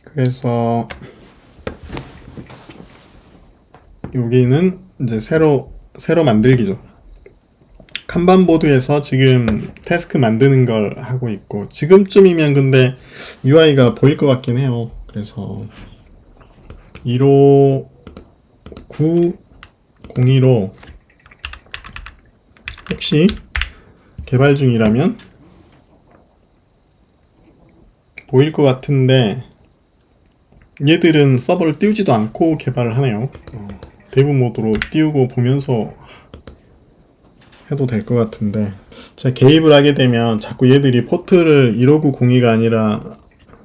그래서 여기는 이제 새로 만들기죠. 칸반보드에서 지금 태스크 만드는 걸 하고 있고, 지금쯤이면 근데 UI가 보일 것 같긴 해요. 그래서 15902로 혹시 개발 중이라면 보일 것 같은데, 얘들은 서버를 띄우지도 않고 개발을 하네요. 데브 모드로 띄우고 보면서 해도 될 것 같은데, 제가 개입을 하게 되면 자꾸 얘들이 포트를 15902가 아니라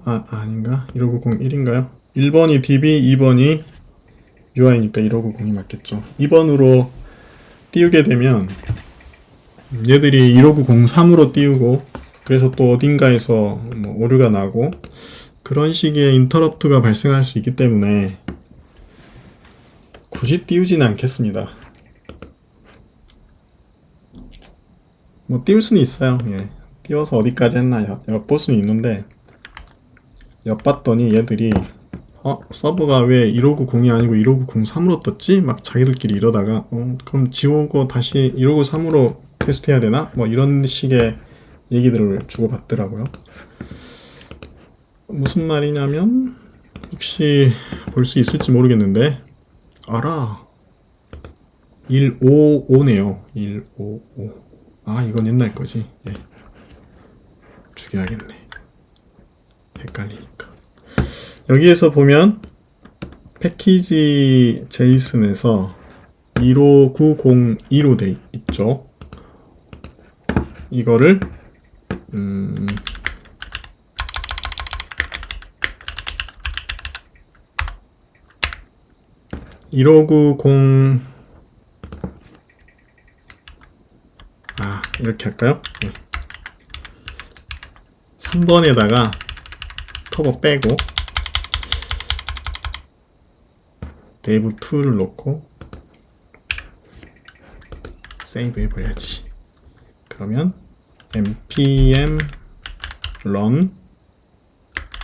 아닌가? 15901인가요? 1번이 DB, 2번이 UI니까 15902 맞겠죠. 2번으로 띄우게 되면 얘들이 15903으로 띄우고, 그래서 또 어딘가에서 뭐 오류가 나고 그런 식의 인터럽트가 발생할 수 있기 때문에 굳이 띄우지는 않겠습니다. 뭐 띄울 수는 있어요. 예. 띄워서 어디까지 했나 엿볼 수는 있는데, 엿봤더니 얘들이 서버가 왜 15902이 아니고 15903으로 떴지? 막 자기들끼리 이러다가 그럼 지우고 다시 15903으로 테스트해야 되나? 뭐 이런 식의 얘기들을 주고받더라고요. 무슨 말이냐면, 혹시 볼 수 있을지 모르겠는데, 알아. 155네요. 155. 아, 이건 옛날 거지. 예. 죽여야겠네. 헷갈리니까. 여기에서 보면 패키지 제이슨에서 15902로 돼 있죠. 이거를 1590 이렇게 할까요? 네. 3번에다가 터보 빼고 데이브 2를 놓고 세이브 해버려야지. 그러면 npm run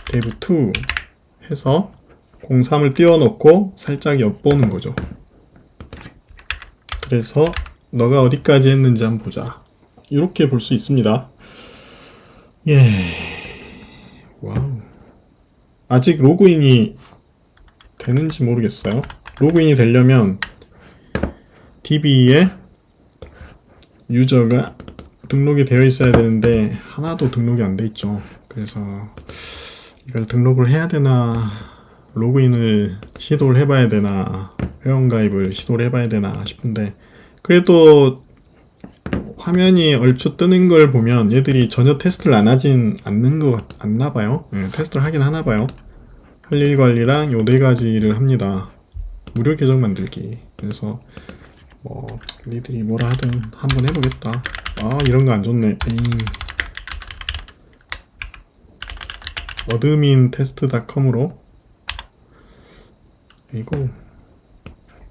데이브 2 해서 03을 띄워놓고 살짝 엿보는 거죠. 그래서 너가 어디까지 했는지 한번 보자. 이렇게 볼 수 있습니다. 예. 와우. 아직 로그인이 되는지 모르겠어요. 로그인이 되려면 DB에 유저가 등록이 되어 있어야 되는데 하나도 등록이 안 돼 있죠. 그래서 이걸 등록을 해야 되나, 로그인을 시도를 해봐야 되나, 회원가입을 시도를 해봐야 되나 싶은데, 그래도 화면이 얼추 뜨는 걸 보면 얘들이 전혀 테스트를 안 하진 않나 봐요. 네, 테스트를 하긴 하나 봐요. 할 일 관리랑 요 네 가지를 합니다. 무료 계정 만들기. 그래서 뭐 니들이 뭐라 하든 한번 해보겠다. 이런 거 안 좋네. 어드민 테스트.com으로 이거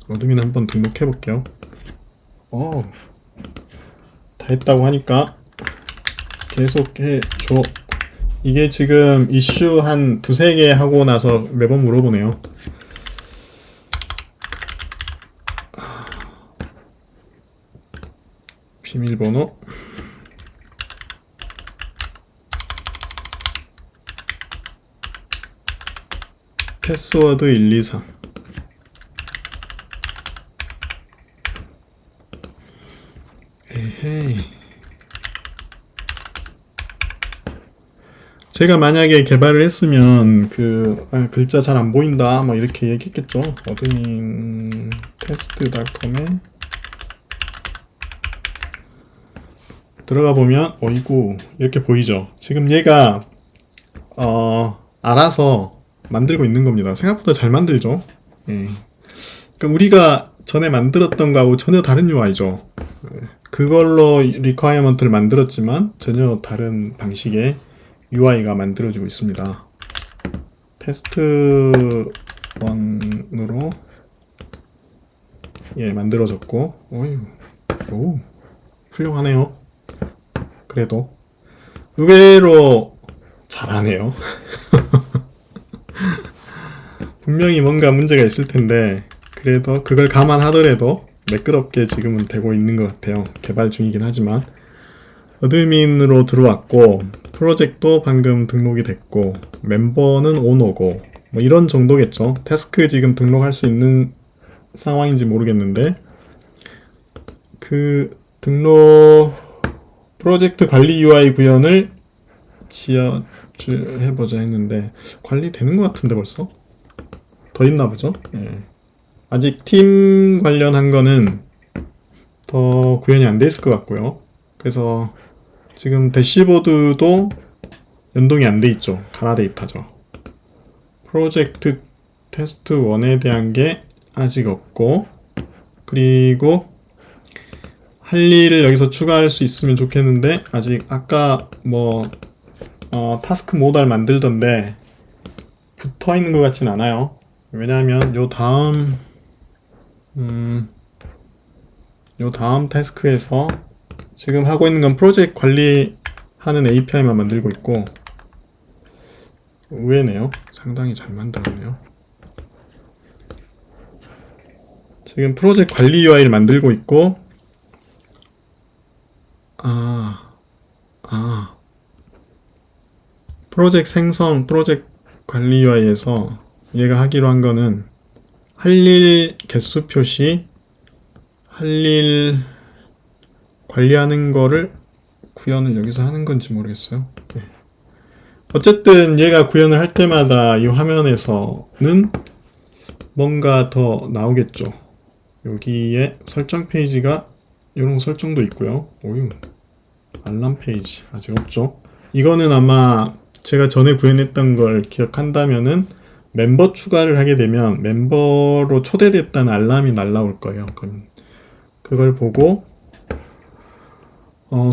어드민 한번 등록해 볼게요. 다 했다고 하니까 계속 해줘. 이게 지금 이슈 한 두세 개 하고 나서 매번 물어보네요. 비밀번호 패스워드 123. 에헤이. 제가 만약에 개발을 했으면 글자 잘 안 보인다 뭐 이렇게 얘기했겠죠. 어드민 테스트.com에 들어가 보면 어이구 이렇게 보이죠. 지금 얘가 알아서 만들고 있는 겁니다. 생각보다 잘 만들죠. 예. 그러니까 우리가 전에 만들었던 거하고 전혀 다른 UI죠. 그걸로 리퀘어먼트를 만들었지만 전혀 다른 방식의 UI가 만들어지고 있습니다. 테스트 1으로 만들어졌고, 오, 훌륭하네요. 그래도 의외로 잘하네요. 분명히 뭔가 문제가 있을 텐데 그래도 그걸 감안하더라도 매끄럽게 지금은 되고 있는 것 같아요. 개발 중이긴 하지만 어드민으로 들어왔고 프로젝트도 방금 등록이 됐고 멤버는 오너고 뭐 이런 정도겠죠. 태스크 지금 등록할 수 있는 상황인지 모르겠는데 그 등록 프로젝트 관리 UI 구현을 해보자 했는데 관리되는 것 같은데 벌써? 더 있나 보죠? 예. 아직 팀 관련한 거는 더 구현이 안 돼 있을 것 같고요. 그래서 지금 대시보드도 연동이 안 돼 있죠. 가나 데이터죠. 프로젝트 테스트 1에 대한 게 아직 없고 그리고 할 일을 여기서 추가할 수 있으면 좋겠는데 아직 아까 뭐 타스크 모달 만들던데 붙어 있는 것 같진 않아요. 왜냐하면 요 다음 태스크에서 지금 하고 있는 건 프로젝트 관리하는 API만 만들고 있고 의외네요. 상당히 잘 만들었네요. 지금 프로젝트 관리 UI를 만들고 있고 프로젝트 생성, 프로젝트 관리 UI에서 얘가 하기로 한 거는 할 일 개수 표시, 할 일 관리하는 거를 구현을 여기서 하는 건지 모르겠어요. 네. 어쨌든 얘가 구현을 할 때마다 이 화면에서는 뭔가 더 나오겠죠. 여기에 설정 페이지가 이런 설정도 있고요. 오유, 알람 페이지 아직 없죠. 이거는 아마 제가 전에 구현했던 걸 기억한다면은 멤버 추가를 하게 되면 멤버로 초대됐다는 알람이 날라올 거예요. 그럼 그걸 보고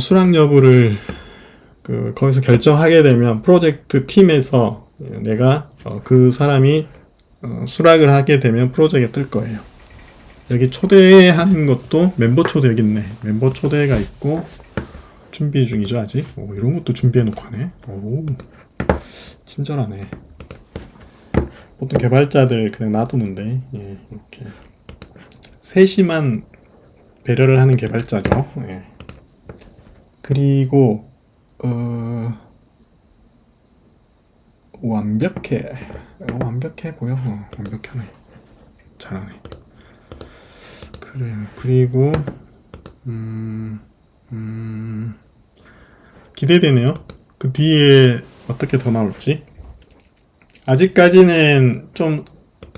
수락 여부를 거기서 결정하게 되면 프로젝트 팀에서 내가 그 사람이 수락을 하게 되면 프로젝트에 뜰 거예요. 여기 초대하는 것도 멤버 초대 여기 있네. 멤버 초대가 있고 준비 중이죠 아직. 이런 것도 준비해 놓고 하네. 오, 친절하네. 보통 개발자들 그냥 놔두는데 이렇게 세심한 배려를 하는 개발자죠. 예. 그리고 완벽해. 완벽해 보여. 완벽하네. 잘하네. 그래. 그리고 기대되네요. 그 뒤에 어떻게 더 나올지. 아직까지는 좀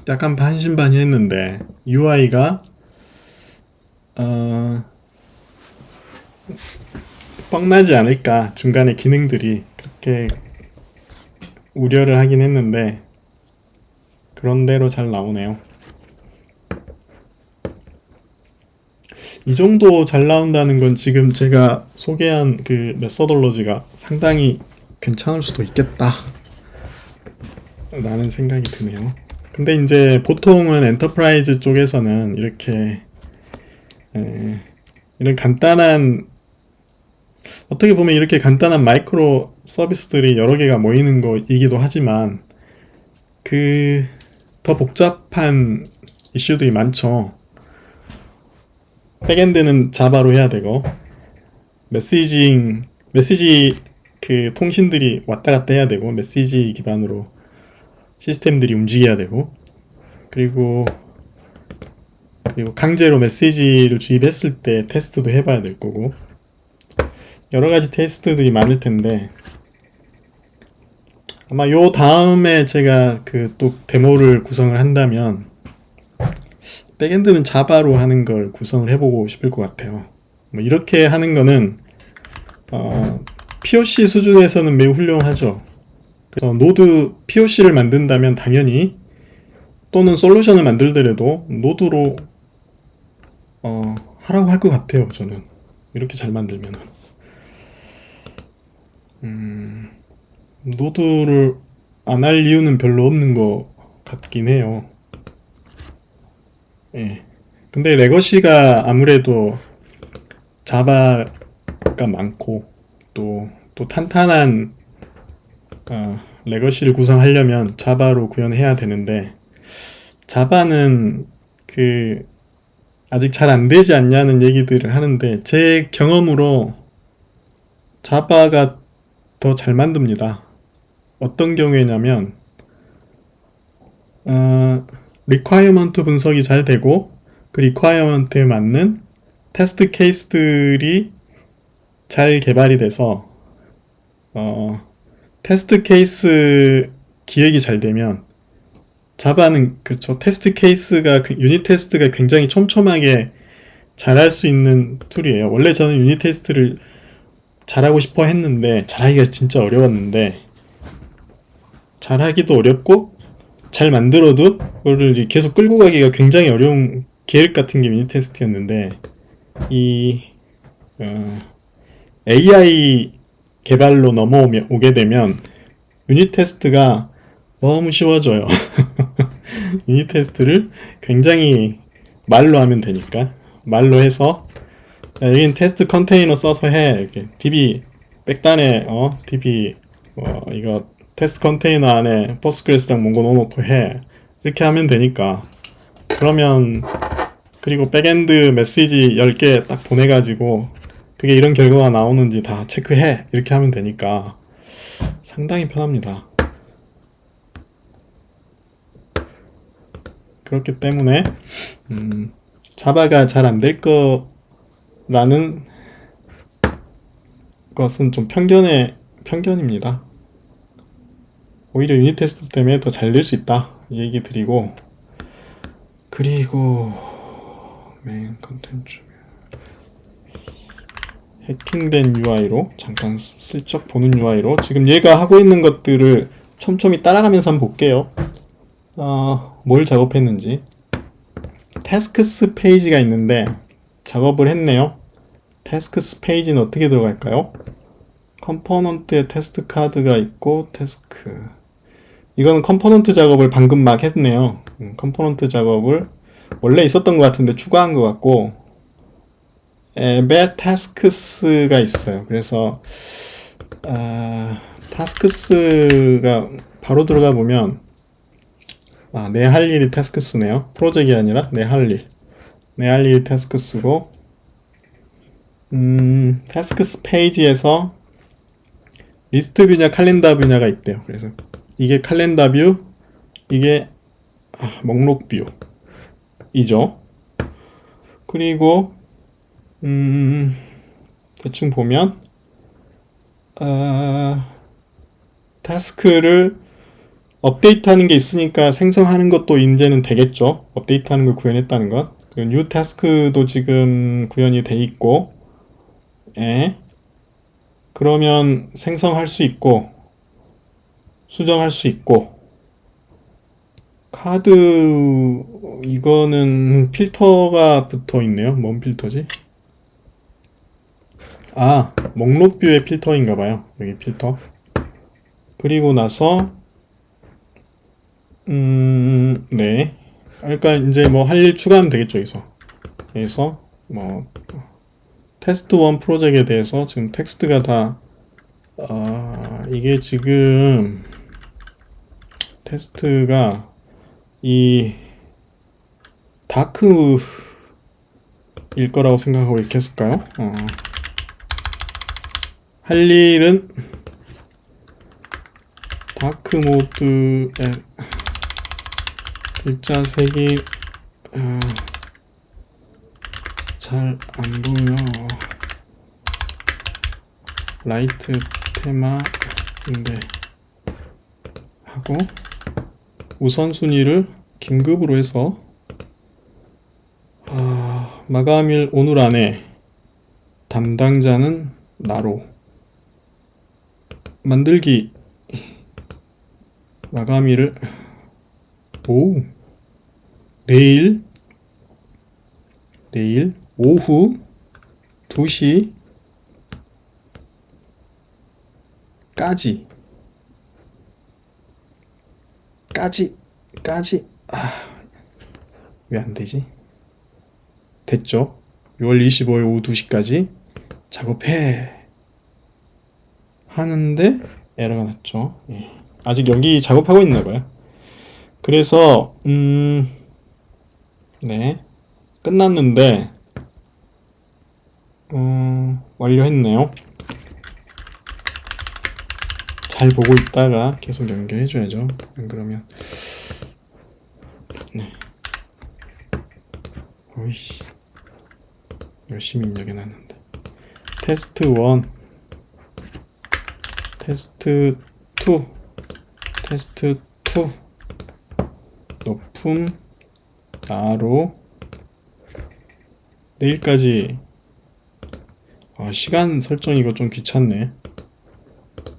약간 반신반의했는데 UI가 뻥나지 않을까. 중간에 기능들이 그렇게 우려를 하긴 했는데 그런 대로 잘 나오네요. 이 정도 잘 나온다는 건 지금 제가 소개한 그 메서돌로지가 상당히 괜찮을 수도 있겠다 라는 생각이 드네요. 근데 이제 보통은 엔터프라이즈 쪽에서는 이렇게 이런 간단한, 어떻게 보면 이렇게 간단한 마이크로 서비스들이 여러 개가 모이는 거이기도 하지만 그 더 복잡한 이슈들이 많죠. 백엔드는 자바로 해야 되고 메시지 그 통신들이 왔다 갔다 해야 되고 메시지 기반으로 시스템들이 움직여야 되고 그리고 강제로 메시지를 주입했을 때 테스트도 해봐야 될 거고 여러 가지 테스트들이 많을 텐데 아마 요 다음에 제가 그 또 데모를 구성을 한다면 백엔드는 자바로 하는 걸 구성을 해보고 싶을 것 같아요. 뭐 이렇게 하는 거는 POC 수준에서는 매우 훌륭하죠. 그래서 노드 POC를 만든다면 당연히 또는 솔루션을 만들더라도 노드로 하라고 할 것 같아요. 저는 이렇게 잘 만들면은 노드를 안 할 이유는 별로 없는 것 같긴 해요. 예. 근데 레거시가 아무래도 자바가 많고 또 탄탄한 레거시를 구성하려면 자바로 구현해야 되는데 자바는 아직 잘 안 되지 않냐는 얘기들을 하는데 제 경험으로 자바가 더 잘 만듭니다. 어떤 경우에냐면 리콰이어먼트 분석이 잘 되고 그 리콰이어먼트에 맞는 테스트 케이스들이 잘 개발이 돼서 테스트 케이스 기획이 잘 되면 자바는 그렇죠. 테스트 케이스가 유닛 테스트가 굉장히 촘촘하게 잘할 수 있는 툴이에요. 원래 저는 유닛 테스트를 잘하고 싶어 했는데 잘하기가 진짜 어려웠는데 잘하기도 어렵고 잘 만들어도 그거를 계속 끌고 가기가 굉장히 어려운 계획 같은 게 유닛 테스트였는데 이 AI 개발로 넘어오게 되면 유닛 테스트가 너무 쉬워져요. 유닛 테스트를 굉장히 말로 하면 되니까 말로 해서 여긴 테스트 컨테이너 써서 해 이렇게 DB 백단에 DB 이거 테스트 컨테이너 안에 포스트그레스랑 몽고 넣어놓고 해 이렇게 하면 되니까 그러면 그리고 백엔드 메시지 10개 딱 보내가지고 그게 이런 결과가 나오는지 다 체크해 이렇게 하면 되니까 상당히 편합니다. 그렇기 때문에 자바가 잘 안 될 거라는 것은 좀 편견입니다. 오히려 유닛 테스트 때문에 더 잘 될 수 있다 이 얘기 드리고 그리고 메인 컨텐츠 해킹된 UI로 잠깐 슬쩍 보는 UI로 지금 얘가 하고 있는 것들을 촘촘히 따라가면서 한번 볼게요. 뭘 작업했는지 태스크스 페이지가 있는데 작업을 했네요. 태스크스 페이지는 어떻게 들어갈까요? 컴포넌트에 테스트 카드가 있고 태스크 이거는 컴포넌트 작업을 방금 막 했네요. 컴포넌트 작업을 원래 있었던 것 같은데 추가한 것 같고 앱에 태스크스가 있어요. 그래서 태스크스가 바로 들어가 보면 내 할 일이 태스크스네요. 프로젝트가 아니라 내 할 일이 태스크스고 태스크스 페이지에서 리스트 뷰냐 칼렌더 뷰냐가 있대요. 그래서 이게 칼렌더 뷰, 이게 목록 뷰이죠. 그리고 대충 보면 타스크를 업데이트하는 게 있으니까 생성하는 것도 이제는 되겠죠. 업데이트하는 걸 구현했다는 것. 뉴 타스크도 지금 구현이 돼 있고, 그러면 생성할 수 있고, 수정할 수 있고, 카드 이거는 필터가 붙어 있네요. 뭔 필터지? 목록 뷰의 필터인가 봐요. 여기 필터. 그리고 나서 네. 그러니까 이제 뭐 할 일 추가하면 되겠죠, 여기서 뭐 테스트 1 프로젝트에 대해서 지금 텍스트가 다 이게 지금 테스트가 이 다크 일 거라고 생각하고 이렇게 했을까요? 할 일은 다크 모드에 글자 색이 잘 안 보여. 라이트 테마인데 하고 우선순위를 긴급으로 해서 마감일 오늘 안에 담당자는 나로 만들기 마감일을 내일 오후 2시 까지 왜 안 되지? 됐죠? 6월 25일 오후 2시까지 작업해 하는데 에러가 났죠. 아직 여기 작업하고 있나 봐요. 그래서 네, 끝났는데 완료했네요. 잘 보고 있다가 계속 연결해줘야죠. 안 그러면 네, 오이씨 열심히 입력해놨는데 테스트 1, 테스트 2, 테스트 2 높음 나로 내일까지. 시간 설정 이거 좀 귀찮네.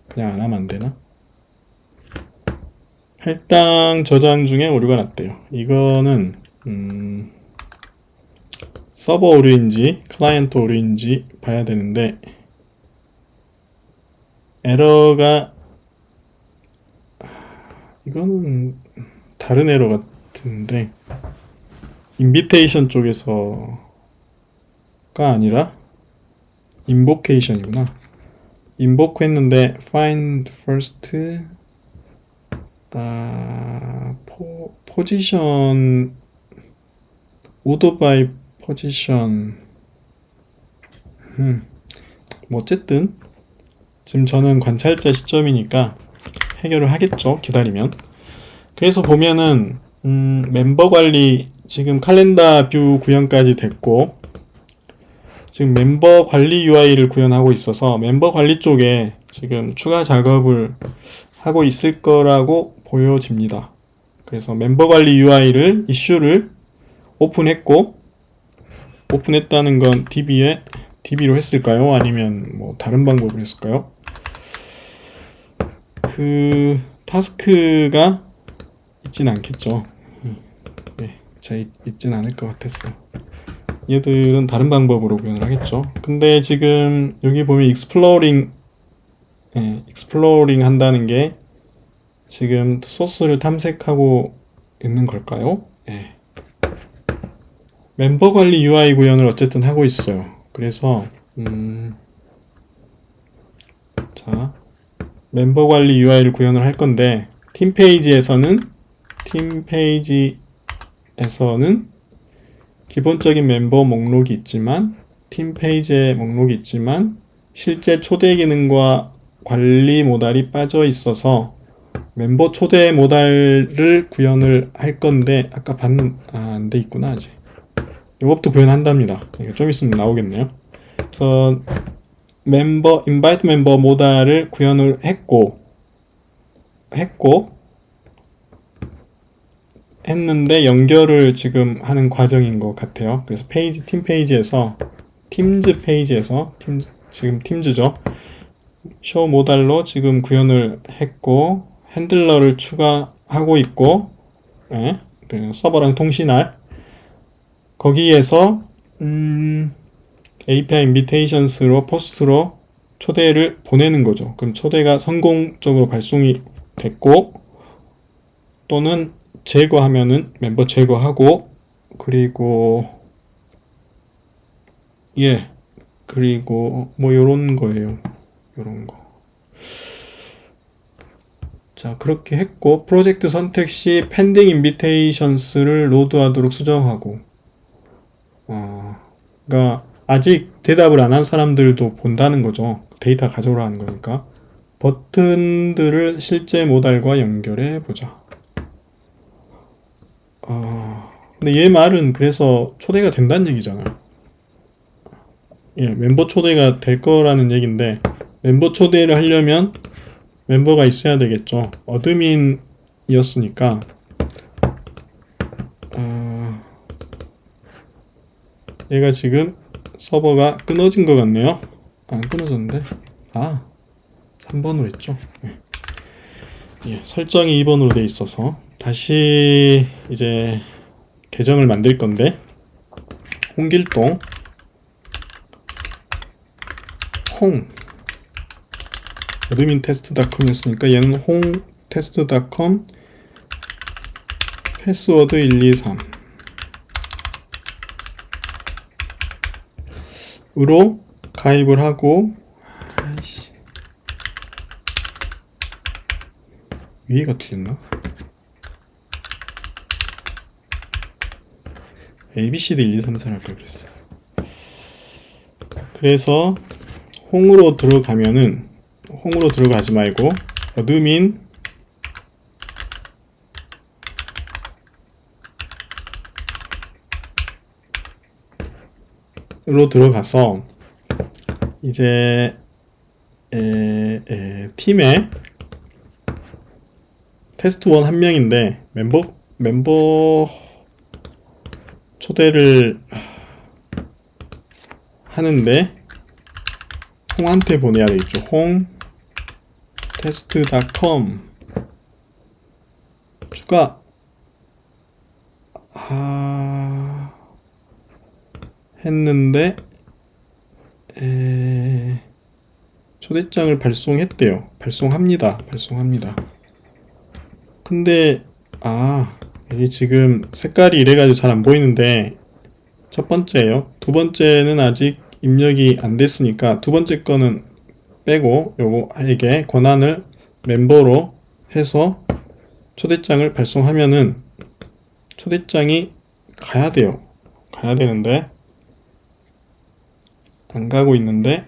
그냥 안 하면 안 되나? 할당 저장 중에 오류가 났대요. 이거는 서버 오류인지 클라이언트 오류인지 봐야 되는데 에러가 이거는 다른 에러 같은데 인비테이션 쪽에서가 아니라 인보케이션이구나. 인보크 했는데 find first 포지션 order by position 뭐 어쨌든 지금 저는 관찰자 시점이니까 해결을 하겠죠. 기다리면. 그래서 보면은 멤버 관리 지금 칼렌더 뷰 구현까지 됐고 지금 멤버 관리 UI를 구현하고 있어서 멤버 관리 쪽에 지금 추가 작업을 하고 있을 거라고 보여집니다. 그래서 멤버 관리 UI를 이슈를 오픈했고 오픈했다는 건 DB로 했을까요? 아니면 뭐 다른 방법으로 했을까요? 그 타스크가 있진 않겠죠. 네, 잘 있진 않을 것 같았어요. 얘들은 다른 방법으로 구현을 하겠죠. 근데 지금 여기 보면 익스플로링 한다는 게 지금 소스를 탐색하고 있는 걸까요? 예. 멤버 관리 UI 구현을 어쨌든 하고 있어요. 그래서 자, 멤버 관리 UI를 구현을 할 건데 팀 페이지에서는 기본적인 멤버 목록이 있지만 팀 페이지에 목록이 있지만 실제 초대 기능과 관리 모달이 빠져 있어서 멤버 초대 모달을 구현을 할 건데 아까 봤는 안 돼 있구나 아직. 이것도 구현한답니다. 이거 좀 있으면 나오겠네요. 그래서 인바이트 멤버 모달을 구현을 했는데 연결을 지금 하는 과정인 것 같아요. 그래서 팀 페이지에서 팀즈 페이지에서 지금 팀즈죠. 쇼 모달로 지금 구현을 했고 핸들러를 추가하고 있고 예, 그 서버랑 통신할 거기에서 API 인비테이션스로 포스트로 초대를 보내는 거죠. 그럼 초대가 성공적으로 발송이 됐고 또는 제거하면은 멤버 제거하고 그리고 그리고 뭐 요런 거예요. 요런 거. 자, 그렇게 했고 프로젝트 선택 시 펜딩 인비테이션스를 로드하도록 수정하고 그러니까 아직 대답을 안 한 사람들도 본다는 거죠. 데이터 가져오라 하는 거니까. 버튼들을 실제 모달과 연결해 보자. 근데 얘 말은 그래서 초대가 된다는 얘기잖아요. 예, 멤버 초대가 될 거라는 얘기인데 멤버 초대를 하려면 멤버가 있어야 되겠죠. 어드민이었으니까 얘가 지금 서버가 끊어진 것 같네요. 안 끊어졌는데 3번으로 했죠. 예, 설정이 2번으로 돼 있어서 다시 이제 계정을 만들 건데 홍길동 어드민 테스트닷컴이었으니까 얘는 홍테스트닷컴 패스워드 123 으로 가입을 하고 위에가 틀렸나? ABCD 1, 2, 3, 4 할 걸 그랬어. 그래서 홈으로 들어가면은 홈으로 들어가지 말고 어드민 로 들어가서 이제 팀에 테스트 1 한 명인데 멤버 초대를 하는데 홍한테 보내야 되겠죠. 홍 test.com 추가 했는데 초대장을 발송했대요. 발송합니다. 근데 여기 지금 색깔이 이래가지고 잘 안 보이는데 첫 번째예요. 두 번째는 아직 입력이 안 됐으니까 두 번째 거는 빼고 요거에게 권한을 멤버로 해서 초대장을 발송하면은 초대장이 가야 돼요. 가야 되는데 안 가고 있는데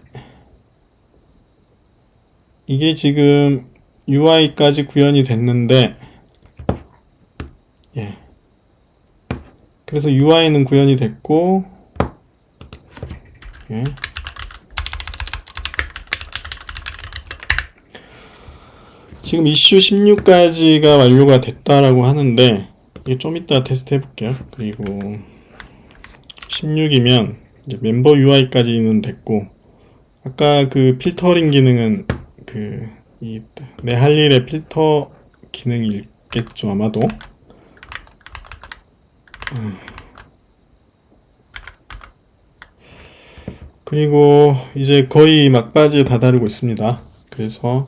이게 지금 UI까지 구현이 됐는데 그래서 UI는 구현이 됐고 지금 이슈 16까지가 완료가 됐다라고 하는데 이게 좀 이따 테스트 해볼게요. 그리고 16이면 이제 멤버 UI까지는 됐고 아까 그 필터링 기능은 내 할 일의 필터 기능이겠죠 아마도. 그리고 이제 거의 막바지에 다다르고 있습니다. 그래서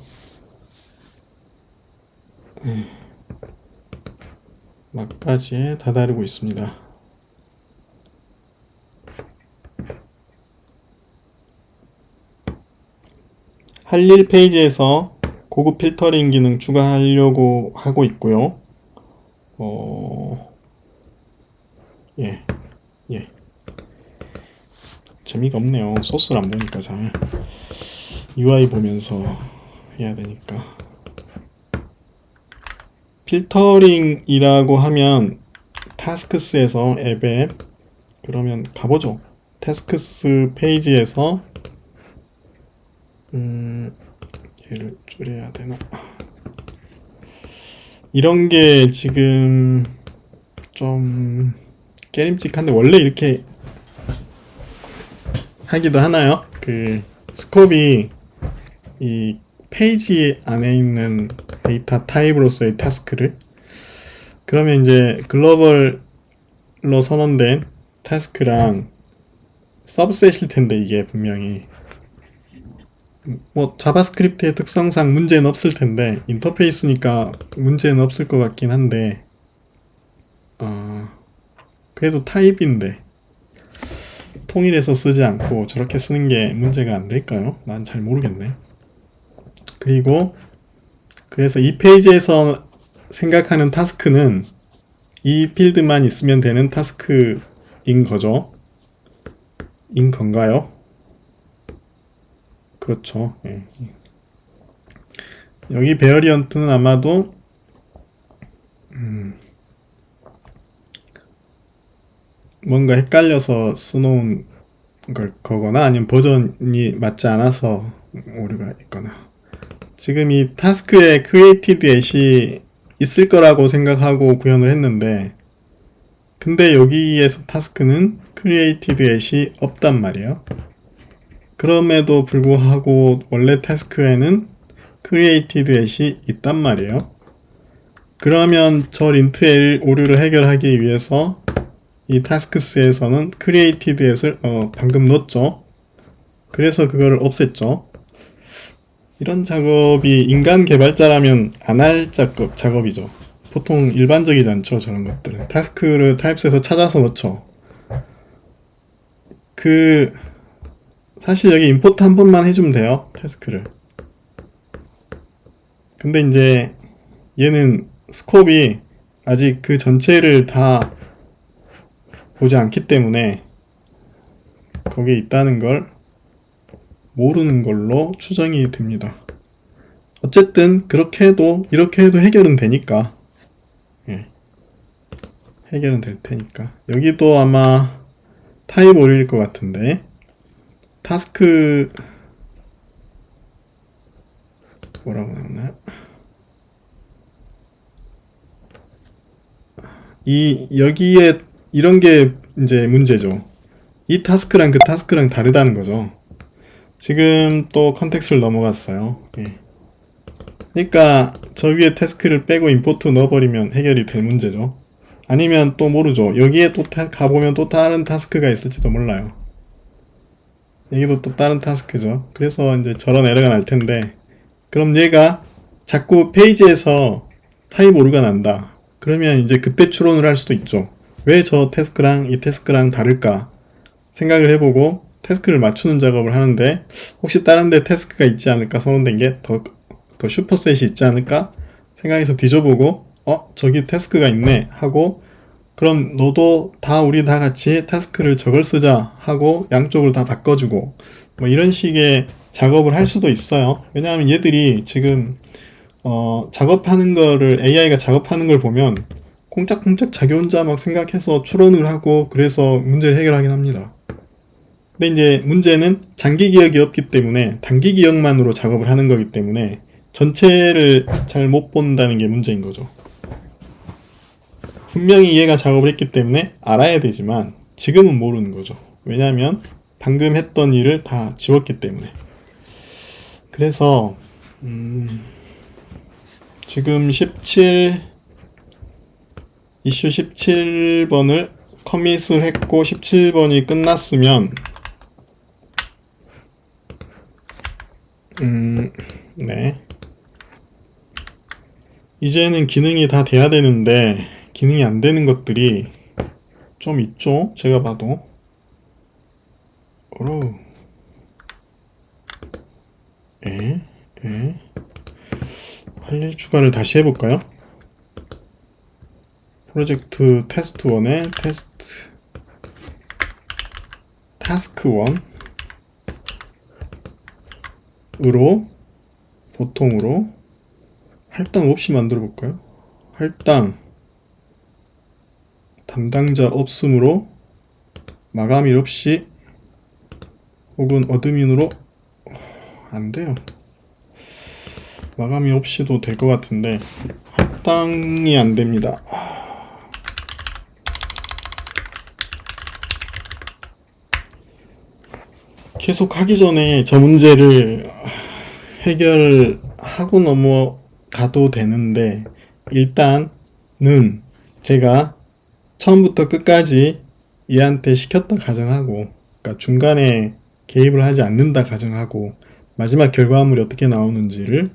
막바지에 다다르고 있습니다. 할 일 페이지에서 고급 필터링 기능 추가하려고 하고 있고요. 재미가 없네요. 소스를 안 보니까 잘. UI 보면서 해야 되니까. 필터링이라고 하면 타스크스에서 앱에 그러면 가보죠. 타스크스 페이지에서 얘를 줄여야 되나? 이런 게 지금 좀 깨림직한데 원래 이렇게 하기도 하나요? 그 스콥이 이 페이지 안에 있는 데이터 타입으로서의 타스크를 그러면 이제 글로벌로 선언된 타스크랑 서브셋일 텐데 이게 분명히 뭐 자바스크립트의 특성상 문제는 없을 텐데 인터페이스니까 문제는 없을 것 같긴 한데 그래도 타입인데 통일해서 쓰지 않고 저렇게 쓰는 게 문제가 안 될까요? 난 잘 모르겠네. 그리고 그래서 이 페이지에서 생각하는 타스크는 이 필드만 있으면 되는 타스크인 거죠. 인 건가요? 그렇죠. 여기 베어리언트는 아마도 뭔가 헷갈려서 써놓은 거거나 아니면 버전이 맞지 않아서 오류가 있거나 지금 이 타스크에 created at이 있을 거라고 생각하고 구현을 했는데 근데 여기에서 타스크는 created at이 없단 말이에요. 그럼에도 불구하고 원래 타스크에는 created at이 있단 말이에요. 그러면 저 lint 오류를 해결하기 위해서 이 타스크스에서는 created at을 방금 넣었죠. 그래서 그거를 없앴죠. 이런 작업이 인간 개발자라면 안 할 작업이죠. 보통 일반적이지 않죠. 저런 것들은 타스크를 타입스에서 찾아서 넣죠. 사실 여기 임포트 한 번만 해주면 돼요. 타스크를. 근데 이제 얘는 스콥이 아직 그 전체를 다 보지 않기 때문에 거기에 있다는 걸 모르는 걸로 추정이 됩니다. 어쨌든 그렇게 해도 이렇게 해도 해결은 되니까, 예, 해결은 될 테니까. 여기도 아마 타입 오류일 것 같은데, 타스크 뭐라고 나오나요? 여기에 이런 게 이제 문제죠. 이 타스크랑 그 타스크랑 다르다는 거죠. 지금 또 컨텍스트를 넘어갔어요. 예. 그러니까 저 위에 태스크를 빼고 임포트 넣어버리면 해결이 될 문제죠. 아니면 또 모르죠. 여기에 또 가보면 또 다른 타스크가 있을지도 몰라요. 여기도 또 다른 타스크죠. 그래서 이제 저런 에러가 날 텐데, 그럼 얘가 자꾸 페이지에서 타입 오류가 난다. 그러면 이제 그때 추론을 할 수도 있죠. 왜 저 태스크랑 이 태스크랑 다를까 생각을 해보고 태스크를 맞추는 작업을 하는데, 혹시 다른 데 태스크가 있지 않을까, 선언된 게 더 슈퍼셋이 있지 않을까 생각해서 뒤져보고, 저기 태스크가 있네 하고, 그럼 너도 우리 다 같이 태스크를 저걸 쓰자 하고 양쪽을 다 바꿔주고, 뭐 이런 식의 작업을 할 수도 있어요. 왜냐하면 얘들이 지금 작업하는 거를, AI가 작업하는 걸 보면 콩짝콩짝 자기 혼자 막 생각해서 추론을 하고 그래서 문제를 해결하긴 합니다. 근데 이제 문제는 장기 기억이 없기 때문에 단기 기억만으로 작업을 하는 거기 때문에 전체를 잘 못 본다는 게 문제인 거죠. 분명히 얘가 작업을 했기 때문에 알아야 되지만 지금은 모르는 거죠. 왜냐하면 방금 했던 일을 다 지웠기 때문에. 그래서 지금 이슈 17번을 커밋을 했고 17번이 끝났으면 네, 이제는 기능이 다 돼야 되는데 기능이 안 되는 것들이 좀 있죠. 제가 봐도. 할 일 추가를 다시 해볼까요? 프로젝트 테스트 1에 타스크 1으로 보통으로 할당 없이 만들어 볼까요? 할당 담당자 없음으로 마감일 없이 혹은 어드민으로 안 돼요. 마감일 없이도 될 것 같은데 할당이 안 됩니다. 계속 하기 전에 저 문제를 해결하고 넘어가도 되는데, 일단은 제가 처음부터 끝까지 얘한테 시켰다 가정하고, 그러니까 중간에 개입을 하지 않는다 가정하고 마지막 결과물이 어떻게 나오는지를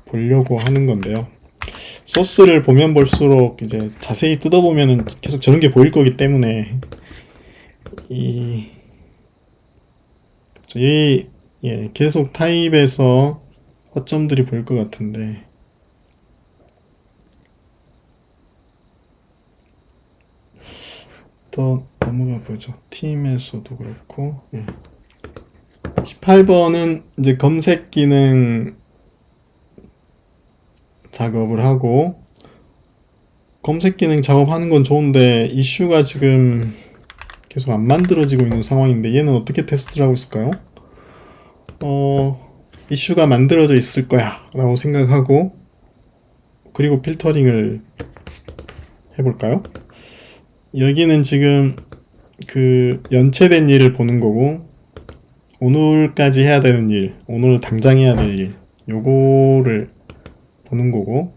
보려고 하는 건데요. 소스를 보면 볼수록 이제 자세히 뜯어보면은 계속 저런 게 보일 거기 때문에 계속 타입에서 허점들이 보일 것 같은데, 또 넘어가 보죠. 팀에서도 그렇고, 18번은 이제 검색 기능 작업을 하고, 검색 기능 작업하는 건 좋은데 이슈가 지금 계속 안 만들어지고 있는 상황인데 얘는 어떻게 테스트를 하고 있을까요? 이슈가 만들어져 있을 거야 라고 생각하고, 그리고 필터링을 해볼까요? 여기는 지금 그 연체된 일을 보는 거고, 오늘까지 해야 되는 일, 오늘 당장 해야 될 일, 요거를 보는 거고,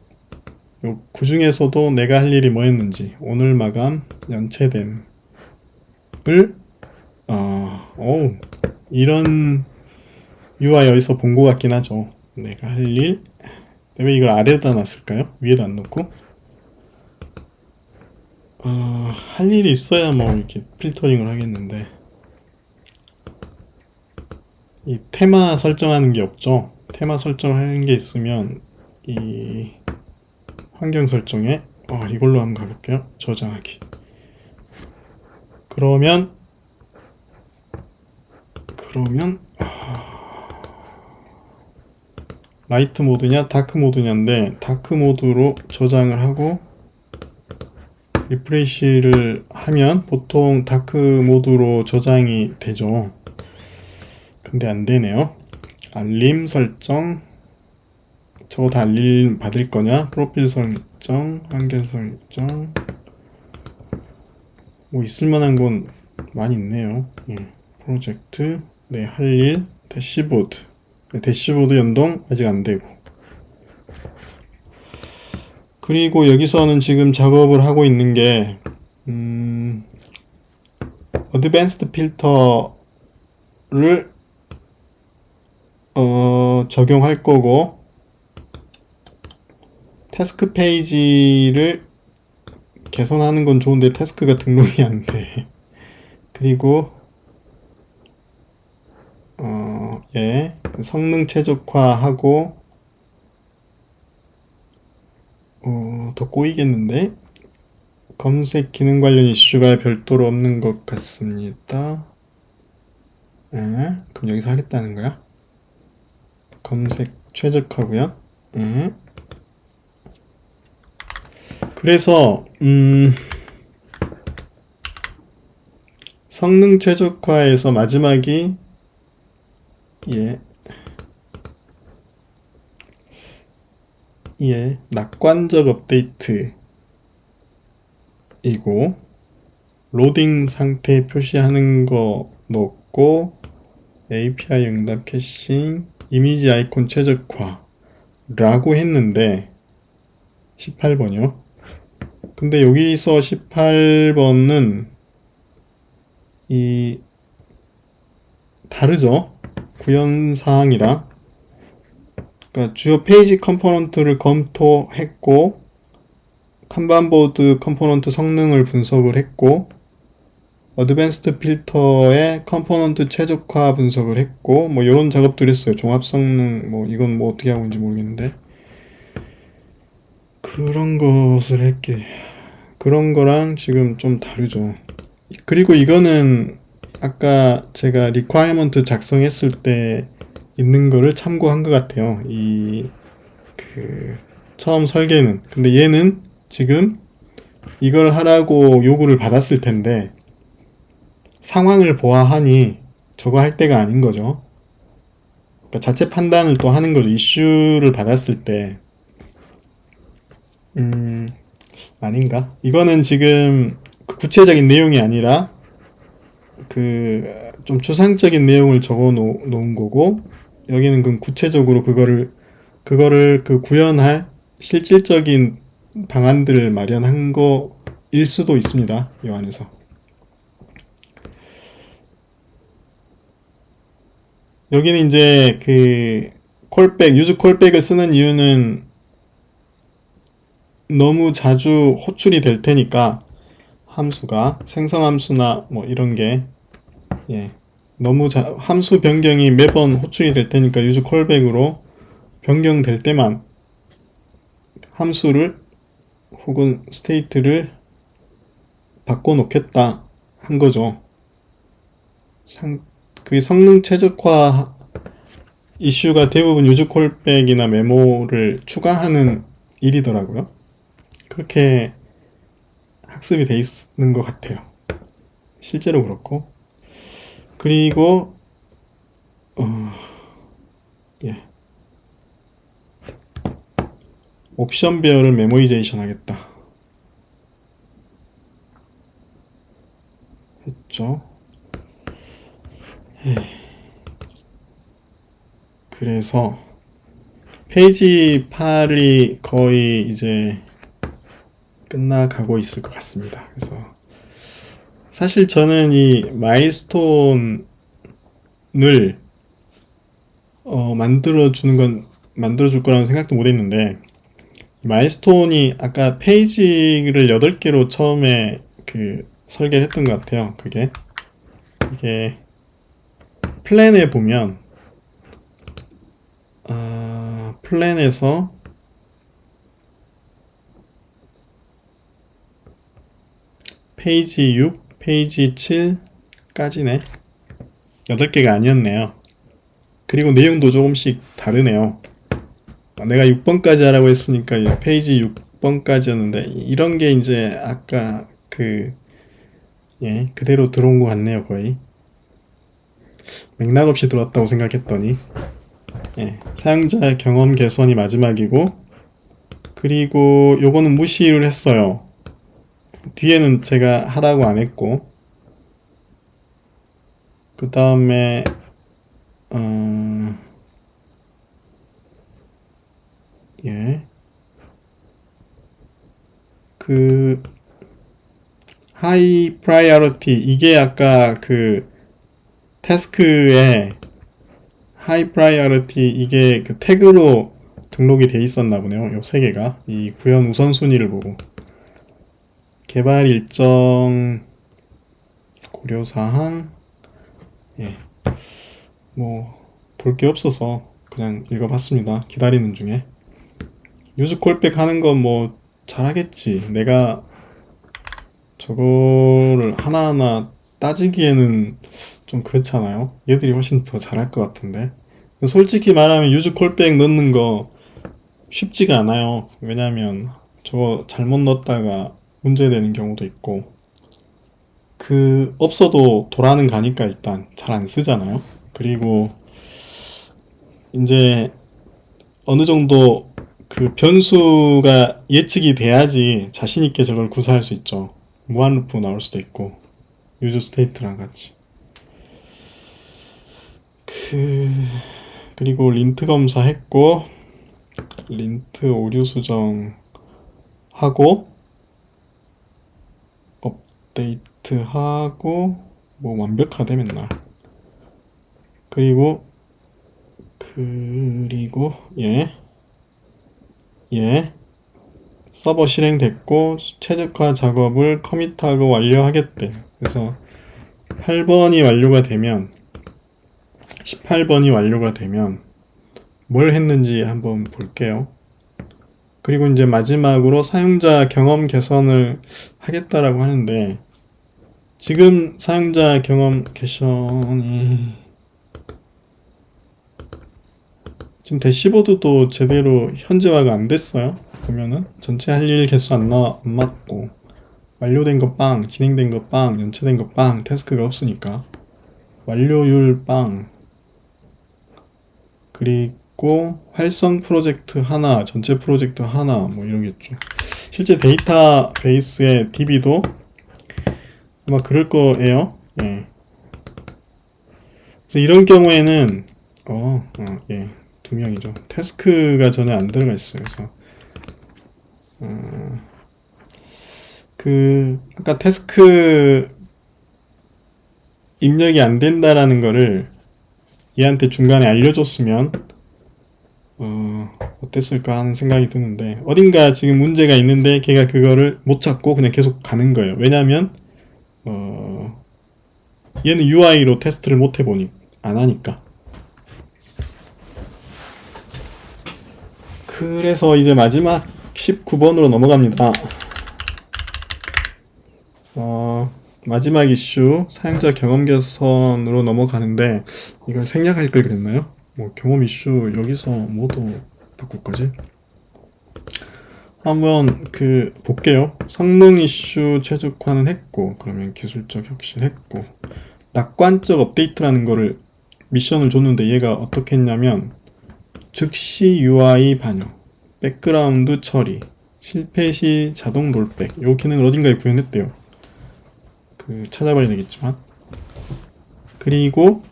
그 중에서도 내가 할 일이 뭐였는지, 오늘 마감, 연체된 을 이런 UI 여기서 본 것 같긴 하죠. 내가 할 일, 왜 이걸 아래에다 놨을까요? 위에도 안 놓고. 할 일이 있어야 뭐 이렇게 필터링을 하겠는데, 이 테마 설정하는 게 없죠. 테마 설정하는 게 있으면 이 환경 설정에 이걸로 한번 가볼게요. 저장하기. 그러면 라이트 모드냐 다크 모드냐인데, 다크 모드로 저장을 하고 리프레시를 하면 보통 다크 모드로 저장이 되죠. 근데 안 되네요. 알림 설정, 저거 다 알림 받을 거냐? 프로필 설정, 한결 설정, 뭐 있을만한 건 많이 있네요. 예. 프로젝트, 네, 할 일, 대시보드. 네, 대시보드 연동 아직 안 되고. 그리고 여기서는 지금 작업을 하고 있는 게 어드밴스드 필터를 적용할 거고, 태스크 페이지를 개선하는 건 좋은데 태스크가 등록이 안 돼. 그리고 예, 성능 최적화하고 더 꼬이겠는데, 검색 기능 관련 이슈가 별도로 없는 것 같습니다. 예, 그럼 여기서 하겠다는 거야? 검색 최적화고요. 예. 그래서 성능 최적화에서 마지막이 낙관적 업데이트이고, 로딩 상태 표시하는 거 넣고, API 응답 캐싱, 이미지 아이콘 최적화 라고 했는데 18번이요. 근데 여기서 18번은 이 다르죠? 구현사항이랑. 그러니까 주요 페이지 컴포넌트를 검토했고, 칸반보드 컴포넌트 성능을 분석을 했고, 어드밴스드 필터의 컴포넌트 최적화 분석을 했고, 뭐 이런 작업들 했어요. 종합 성능, 뭐 이건 뭐 어떻게 하고 있는지 모르겠는데, 그런 것을 했게. 그런 거랑 지금 좀 다르죠. 그리고 이거는 아까 제가 리퀘어먼트 작성했을 때 있는 거를 참고한 것 같아요. 처음 설계는. 근데 얘는 지금 이걸 하라고 요구를 받았을 텐데, 상황을 보아하니 저거 할 때가 아닌 거죠. 그러니까 자체 판단을 또 하는 거죠. 이슈를 받았을 때. 아닌가? 이거는 지금 그 구체적인 내용이 아니라 좀 추상적인 내용을 적어 놓은 거고, 여기는 그 구체적으로 그거를 구현할 실질적인 방안들을 마련한 거일 수도 있습니다. 이 안에서. 여기는 이제 유즈 콜백을 쓰는 이유는 너무 자주 호출이 될 테니까, 함수가 생성함수나 뭐 이런 게, 너무 함수 변경이 매번 호출이 될 테니까 유즈 콜백으로 변경될 때만 함수를 혹은 스테이트를 바꿔 놓겠다 한 거죠. 그게 성능 최적화 이슈가 대부분 유즈 콜백이나 메모를 추가하는 일이더라고요. 그렇게 학습이 돼 있는 것 같아요. 실제로 그렇고. 그리고 옵션 배열을 메모이제이션 하겠다 했죠. 그래서 페이지 8이 거의 이제 끝나가고 있을 것 같습니다. 그래서 사실 저는 이 마일스톤을 만들어줄 거라는 생각도 못 했는데, 마일스톤이 아까 페이지를 8개로 처음에 설계를 했던 것 같아요. 이게 플랜에 보면, 플랜에서 페이지 6, 페이지 7까지네. 8개가 아니었네요. 그리고 내용도 조금씩 다르네요. 내가 6번까지 하라고 했으니까 페이지 6번까지였는데 이런 게 이제 아까 그대로 들어온 것 같네요. 거의 맥락 없이 들어왔다고 생각했더니 사용자 경험 개선이 마지막이고, 그리고 요거는 무시를 했어요. 뒤에는 제가 하라고 안 했고, 그 다음에 그 하이 프라이어리티, 이게 아까 그 태스크에 하이 프라이어리티 이게 그 태그로 등록이 돼 있었나 보네요. 요 세 개가 이 구현 우선순위를 보고 개발 일정 고려사항, 뭐 볼 게 없어서 그냥 읽어봤습니다. 기다리는 중에. 유즈 콜백 하는 건 뭐 잘하겠지. 내가 저거를 하나하나 따지기에는 좀 그렇잖아요. 얘들이 훨씬 더 잘할 것 같은데. 솔직히 말하면 유즈 콜백 넣는 거 쉽지가 않아요. 왜냐면 저거 잘못 넣었다가 문제되는 경우도 있고, 없어도 돌아는 가니까 일단 잘 안 쓰잖아요. 그리고 이제 어느 정도 그 변수가 예측이 돼야지 자신 있게 저걸 구사할 수 있죠. 무한 루프 나올 수도 있고 유저 스테이트랑 같이. 그리고 린트 검사했고, 린트 오류 수정 하고 업데이트 하고 뭐 완벽하대 맨날. 그리고 서버 실행됐고 최적화 작업을 커밋하고 완료하겠대. 그래서 8번이 완료가 되면 18번이 완료가 되면 뭘 했는지 한번 볼게요. 그리고 이제 마지막으로 사용자 경험 개선을 하겠다라고 하는데, 지금 사용자 경험 개선이 지금 대시보드도 제대로 현재화가 안 됐어요. 보면은 전체 할 일 개수 안 맞고, 완료된 거 빵, 진행된 거 빵, 연체된 거 빵, 태스크가 없으니까 완료율 빵. 그리고 활성 프로젝트 하나, 전체 프로젝트 하나, 뭐 이러겠죠. 실제 데이터베이스의 DB도 아마 그럴 거예요. 그래서 이런 경우에는 두 명이죠. 태스크가 전혀 안 들어가 있어요. 그래서 아까 태스크 입력이 안 된다라는 거를 얘한테 중간에 알려줬으면 어땠을까 하는 생각이 드는데, 어딘가 지금 문제가 있는데 걔가 그거를 못 찾고 그냥 계속 가는 거예요. 왜냐면 얘는 UI로 테스트를 못 해보니 안 하니까. 그래서 이제 마지막 19번으로 넘어갑니다. 마지막 이슈 사용자 경험 개선으로 넘어가는데, 이걸 생략할 걸 그랬나요? 뭐 경험 이슈 여기서 뭐도 바꿀 거지? 한번 볼게요. 성능 이슈 최적화는 했고, 그러면 기술적 혁신 했고, 낙관적 업데이트라는 거를 미션을 줬는데 얘가 어떻게 했냐면 즉시 UI 반영, 백그라운드 처리, 실패 시 자동 롤백, 요 기능을 어딘가에 구현했대요. 찾아봐야 되겠지만. 그리고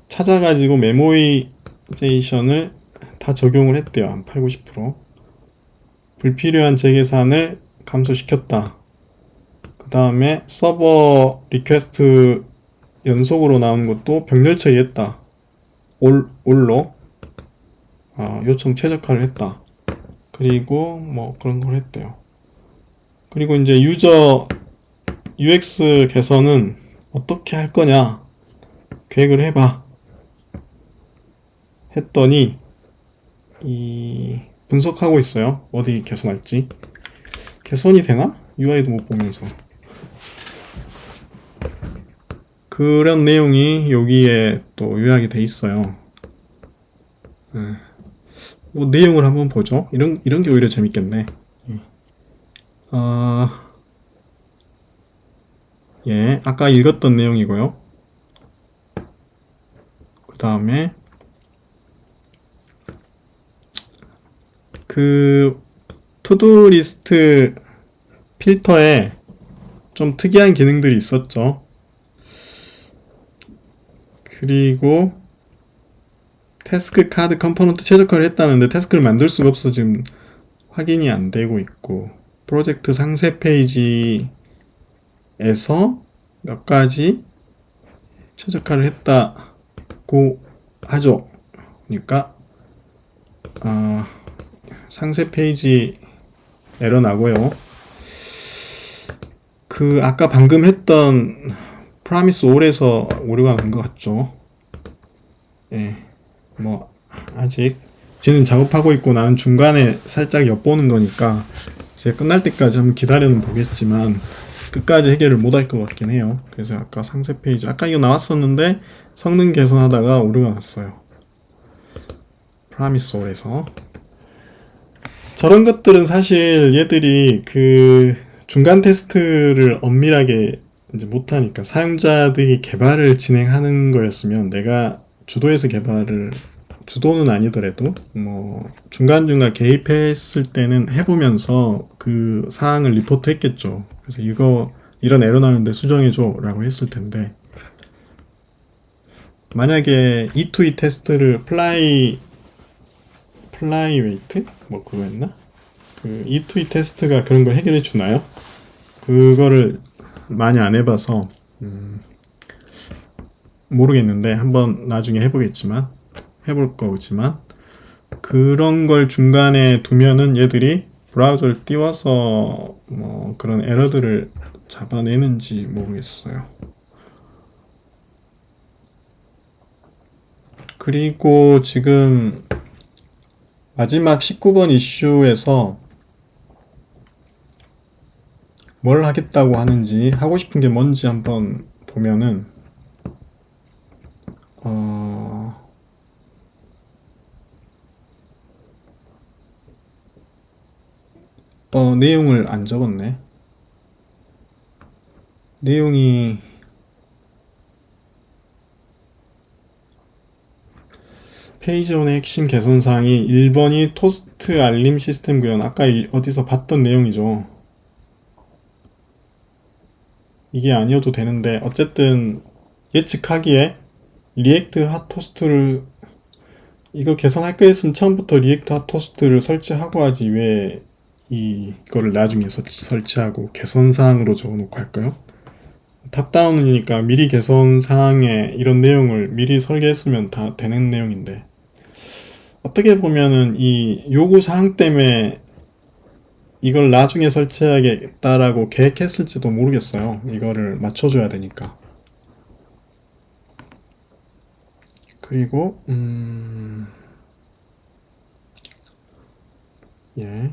찾아가지고 메모리제이션을 다 적용을 했대요. 한 8, 90%. 불필요한 재계산을 감소시켰다. 그 다음에 서버 리퀘스트 연속으로 나오는 것도 병렬 처리했다. 올로 요청 최적화를 했다. 그리고 뭐 그런 걸 했대요. 그리고 이제 유저 UX 개선은 어떻게 할 거냐 계획을 해봐 했더니 분석하고 있어요. 어디 개선할지. 개선이 되나? UI도 못 보면서. 그런 내용이 여기에 또 요약이 돼 있어요. 뭐 내용을 한번 보죠. 이런 게 오히려 재밌겠네. 예, 아까 읽었던 내용이고요. 그 다음에 그 투두 리스트 필터에 좀 특이한 기능들이 있었죠. 그리고 태스크 카드 컴포넌트 최적화를 했다는데 태스크를 만들 수가 없어 지금 확인이 안 되고 있고, 프로젝트 상세 페이지에서 몇 가지 최적화를 했다고 하죠. 그러니까 상세 페이지 에러 나고요. 그 아까 방금 했던 프라미스 올에서 오류가 난 것 같죠. 예, 뭐 아직 쟤는 작업하고 있고 나는 중간에 살짝 엿보는 거니까 이제 끝날 때까지 한번 기다려는 보겠지만 끝까지 해결을 못 할 것 같긴 해요. 그래서 아까 상세 페이지 아까 이거 나왔었는데 성능 개선하다가 오류가 났어요. 프라미스 올에서. 저런 것들은 사실 얘들이 그 중간 테스트를 엄밀하게 이제 못하니까, 사용자들이 개발을 진행하는 거였으면 내가 주도해서 개발을, 주도는 아니더라도 뭐 중간중간 개입했을 때는 해보면서 그 사항을 리포트 했겠죠. 그래서 이런 에러 나는데 수정해줘 라고 했을 텐데, 만약에 E2E 테스트를 플라이 웨이트? 뭐 그거였나? 그 E2E 테스트가 그런 걸 해결해 주나요? 그거를 많이 안 해봐서 모르겠는데 한번 나중에 해볼 거지만 그런 걸 중간에 두면은 얘들이 브라우저를 띄워서 뭐 그런 에러들을 잡아내는지 모르겠어요. 그리고 지금 마지막 19번 이슈에서 뭘 하겠다고 하는지, 하고 싶은 게 뭔지 한번 보면은 내용을 안 적었네. 내용이 페이지 1의 핵심 개선사항이 1번이 토스트 알림 시스템 구현, 아까 어디서 봤던 내용이죠. 이게 아니어도 되는데 어쨌든 예측하기에 리액트 핫 토스트를 이거 개선할 거였으면 처음부터 리액트 핫 토스트를 설치하고 하지, 왜 이거를 나중에 설치하고 개선사항으로 적어놓고 할까요? 탑다운이니까 미리 개선사항에 이런 내용을 미리 설계했으면 다 되는 내용인데, 어떻게 보면은 이 요구사항 때문에 이걸 나중에 설치해야겠다라고 계획했을지도 모르겠어요. 이거를 맞춰줘야 되니까. 그리고 예.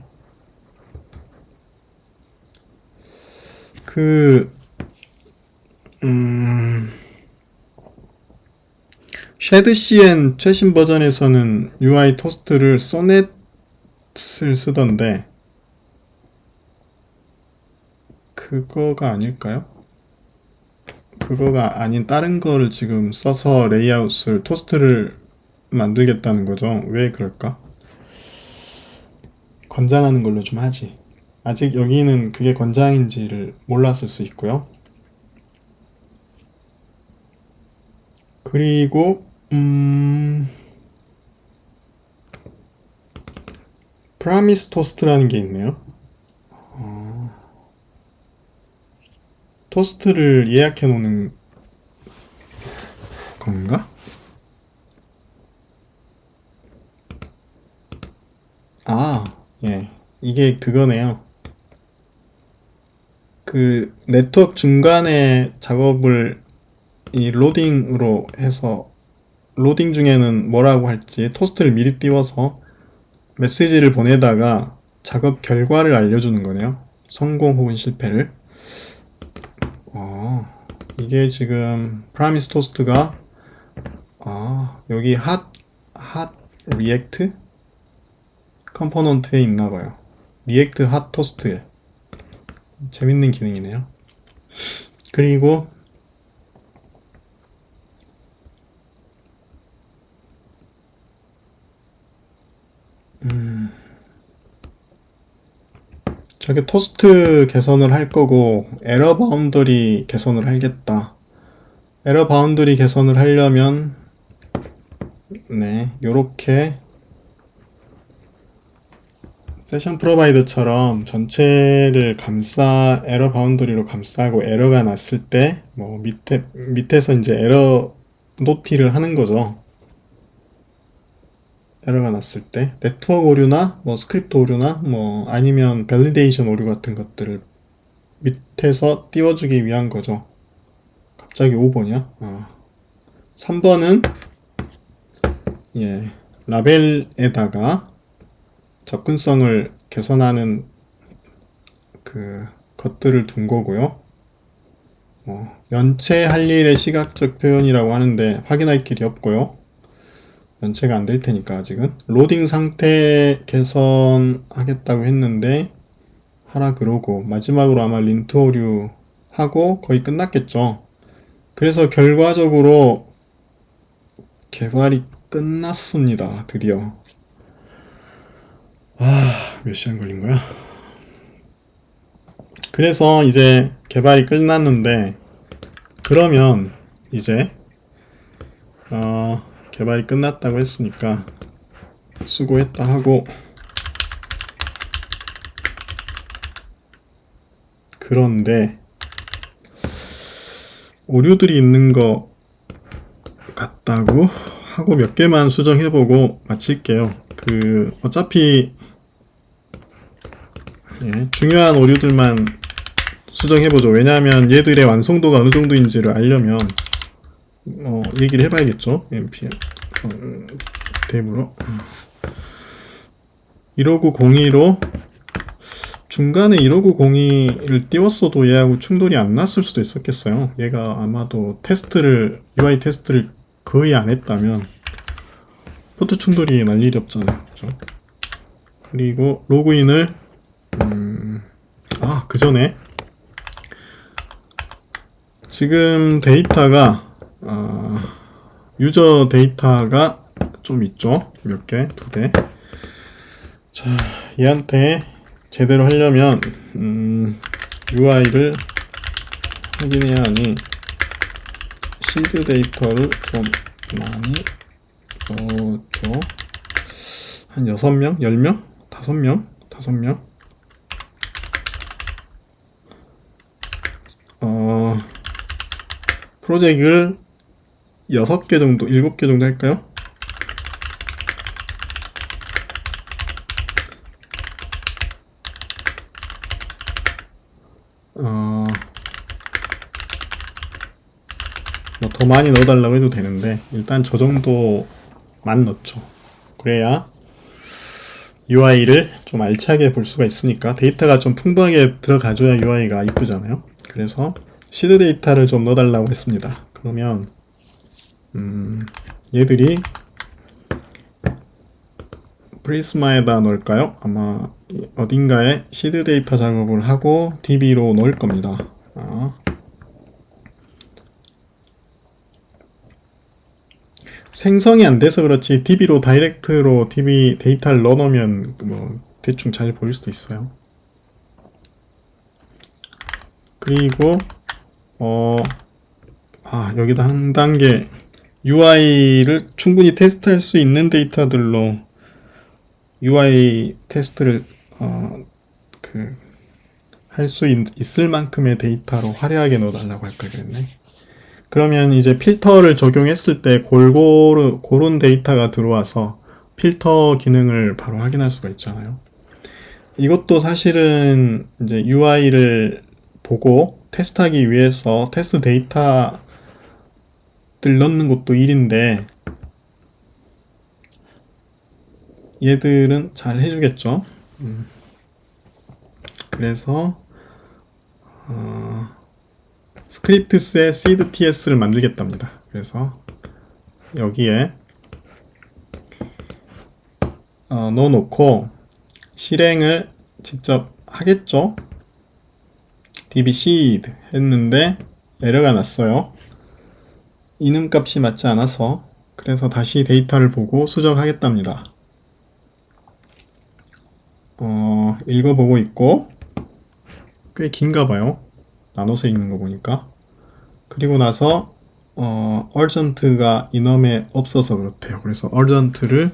쉐드CN 최신 버전에서는 UI 토스트를 소넷을 쓰던데 그거가 아닐까요? 그거가 아닌 다른 거를 지금 써서 레이아웃을 토스트를 만들겠다는 거죠. 왜 그럴까? 권장하는 걸로 좀 하지. 아직 여기는 그게 권장인지를 몰랐을 수 있고요. 그리고 프라미스 토스트라는 게 있네요. 토스트를 예약해 놓는 건가? 예. 이게 그거네요. 그 네트워크 중간에 작업을 이 로딩으로 해서, 로딩 중에는 뭐라고 할지 토스트를 미리 띄워서 메시지를 보내다가 작업 결과를 알려주는 거네요. 성공 혹은 실패를. 이게 지금 프라미스 토스트가 여기 핫 리액트 컴포넌트에 있나봐요. 리액트 핫 토스트에. 재밌는 기능이네요. 그리고 저게 토스트 개선을 할 거고 에러 바운더리 개선을 하겠다. 에러 바운더리 개선을 하려면 네, 요렇게 세션 프로바이더처럼 전체를 에러 바운더리로 감싸고 에러가 났을 때 뭐 밑에서 이제 에러 노티를 하는 거죠. 에러가 났을 때 네트워크 오류나 뭐 스크립트 오류나 뭐 아니면 밸리데이션 오류 같은 것들을 밑에서 띄워주기 위한 거죠. 갑자기 5번이야? 3번은 예, 라벨에다가 접근성을 개선하는 그 것들을 둔 거고요. 연체 할 일의 시각적 표현이라고 하는데 확인할 길이 없고요. 연체가 안 될 테니까 아직은. 로딩 상태 개선하겠다고 했는데 하라 그러고 마지막으로 아마 린트 오류 하고 거의 끝났겠죠. 그래서 결과적으로 개발이 끝났습니다. 드디어. 몇 시간 걸린 거야? 그래서 이제 개발이 끝났는데 그러면 이제 개발이 끝났다고 했으니까 수고했다 하고 그런데 오류들이 있는 거 같다고 하고 몇 개만 수정해보고 마칠게요. 어차피 중요한 오류들만 수정해보죠. 왜냐하면 얘들의 완성도가 어느 정도인지를 알려면 얘기를 해봐야겠죠. npm 탭으로 15902로 중간에 15902를 띄웠어도 얘하고 충돌이 안 났을 수도 있었겠어요. 얘가 아마도 UI 테스트를 거의 안 했다면 포트 충돌이 날 일이 없잖아요. 그죠? 그리고 로그인을 그 전에 지금 데이터가 유저 데이터가 좀 있죠. 몇 개? 2대. 자, 얘한테 제대로 하려면 UI를 확인해야 하니 시드 데이터를 좀 많이 넣어줘. 한 6명? 10명? 5명? 5명? 프로젝트를 6개 정도, 7개 정도 할까요? 뭐 더 많이 넣어달라고 해도 되는데 일단 저 정도만 넣죠. 그래야 UI를 좀 알차게 볼 수가 있으니까 데이터가 좀 풍부하게 들어가줘야 UI가 이쁘잖아요. 그래서 시드 데이터를 좀 넣어달라고 했습니다. 그러면 얘들이 프리스마에다 넣을까요? 아마 어딘가에 시드 데이터 작업을 하고 DB로 넣을 겁니다. 생성이 안 돼서 그렇지 DB로 다이렉트로 DB 데이터를 넣어놓으면 뭐 대충 잘 보일 수도 있어요. 그리고 여기다 한 단계 UI를 충분히 테스트할 수 있는 데이터들로 UI 테스트를 할 수 있을 만큼의 데이터로 화려하게 넣어달라고 할 걸 그랬네. 그러면 이제 필터를 적용했을 때 그런 데이터가 들어와서 필터 기능을 바로 확인할 수가 있잖아요. 이것도 사실은 이제 UI를 보고 테스트하기 위해서 테스트 데이터들 넣는 것도 일인데 얘들은 잘 해주겠죠. 그래서 스크립트스의 seed ts를 만들겠답니다. 그래서 여기에 넣어놓고 실행을 직접 하겠죠. db seed 했는데 에러가 났어요. 이름값이 맞지 않아서. 그래서 다시 데이터를 보고 수정하겠답니다. 읽어보고 있고 꽤 긴가 봐요. 나눠서 읽는 거 보니까. 그리고 나서 urgent가 이놈에 없어서 그렇대요. 그래서 urgent를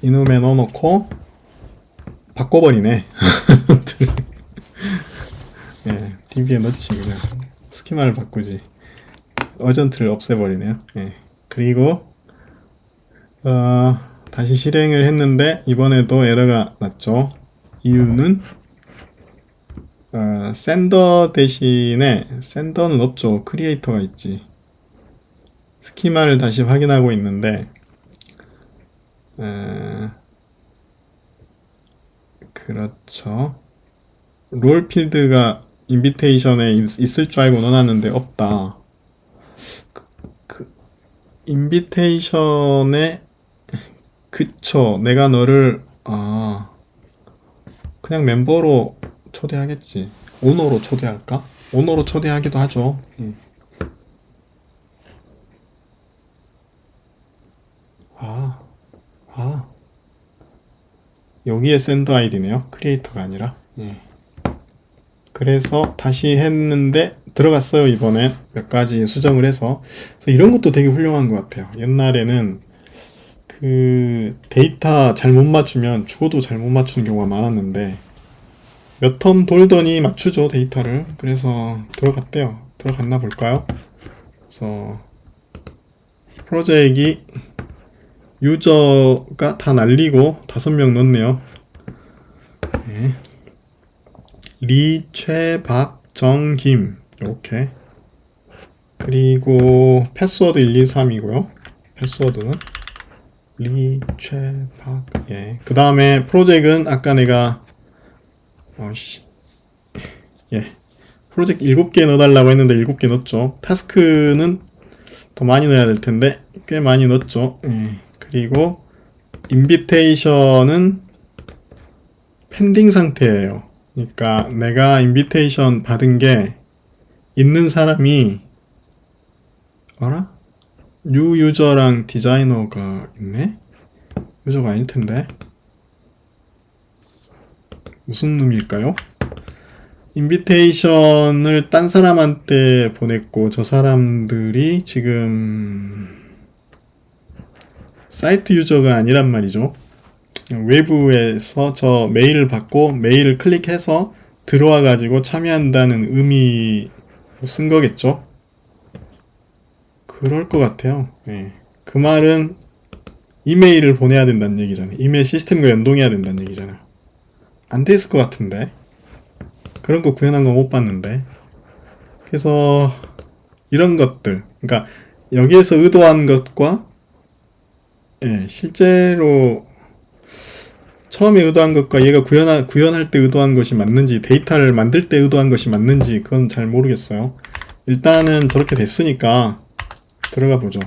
이놈에 넣어놓고 바꿔버리네. 예, db에 넣지 그냥. 스키마를 바꾸지. urgent를 없애버리네요. 예. 그리고 다시 실행을 했는데 이번에도 에러가 났죠. 이유는 sender 대신에 sender는 없죠. creator가 있지. 스키마를 다시 확인하고 있는데 그렇죠. 롤 필드가 인비테이션에 있을 줄 알고 넣어놨는데 없다. 인비테이션에 그쵸. 내가 너를 그냥 멤버로 초대하겠지. 오너로 초대할까? 오너로 초대하기도 하죠. 예. 여기에 샌드 아이디네요. 크리에이터가 아니라. 예. 그래서 다시 했는데 들어갔어요. 이번엔 몇 가지 수정을 해서. 그래서 이런 것도 되게 훌륭한 것 같아요. 옛날에는 그 데이터 잘못 맞추면 죽어도 잘못 맞추는 경우가 많았는데 몇 턴 돌더니 맞추죠, 데이터를. 그래서 들어갔대요. 들어갔나 볼까요? 그래서 프로젝트이 유저가 다 날리고 5명 넣었네요. 네. 리, 최, 박, 정, 김 이렇게. 그리고 패스워드 1, 2, 3이고요. 패스워드는 리, 최, 박. 예. 그 다음에 프로젝트는 아까 내가 예. 프로젝트 7개 넣어달라고 했는데 7개 넣었죠. 타스크는 더 많이 넣어야 될 텐데 꽤 많이 넣었죠. 예. 그리고 인비테이션은 펜딩 상태예요. 그러니까 내가 인비테이션 받은 게 있는 사람이 알아? 뉴 유저랑 디자이너가 있네? 유저가 아닐 텐데 무슨 놈일까요? 인비테이션을 딴 사람한테 보냈고 저 사람들이 지금 사이트 유저가 아니란 말이죠. 외부에서 저 메일을 받고 메일을 클릭해서 들어와 가지고 참여한다는 의미로 쓴 거겠죠. 그럴 것 같아요. 네. 그 말은 이메일을 보내야 된다는 얘기잖아요. 이메일 시스템과 연동해야 된다는 얘기잖아요. 안 돼 있을 것 같은데 그런 거 구현한 거 못 봤는데. 그래서 이런 것들, 그러니까 여기에서 의도한 것과 예, 실제로 처음에 의도한 것과 얘가 구현할 때 의도한 것이 맞는지, 데이터를 만들 때 의도한 것이 맞는지 그건 잘 모르겠어요. 일단은 저렇게 됐으니까 들어가 보죠.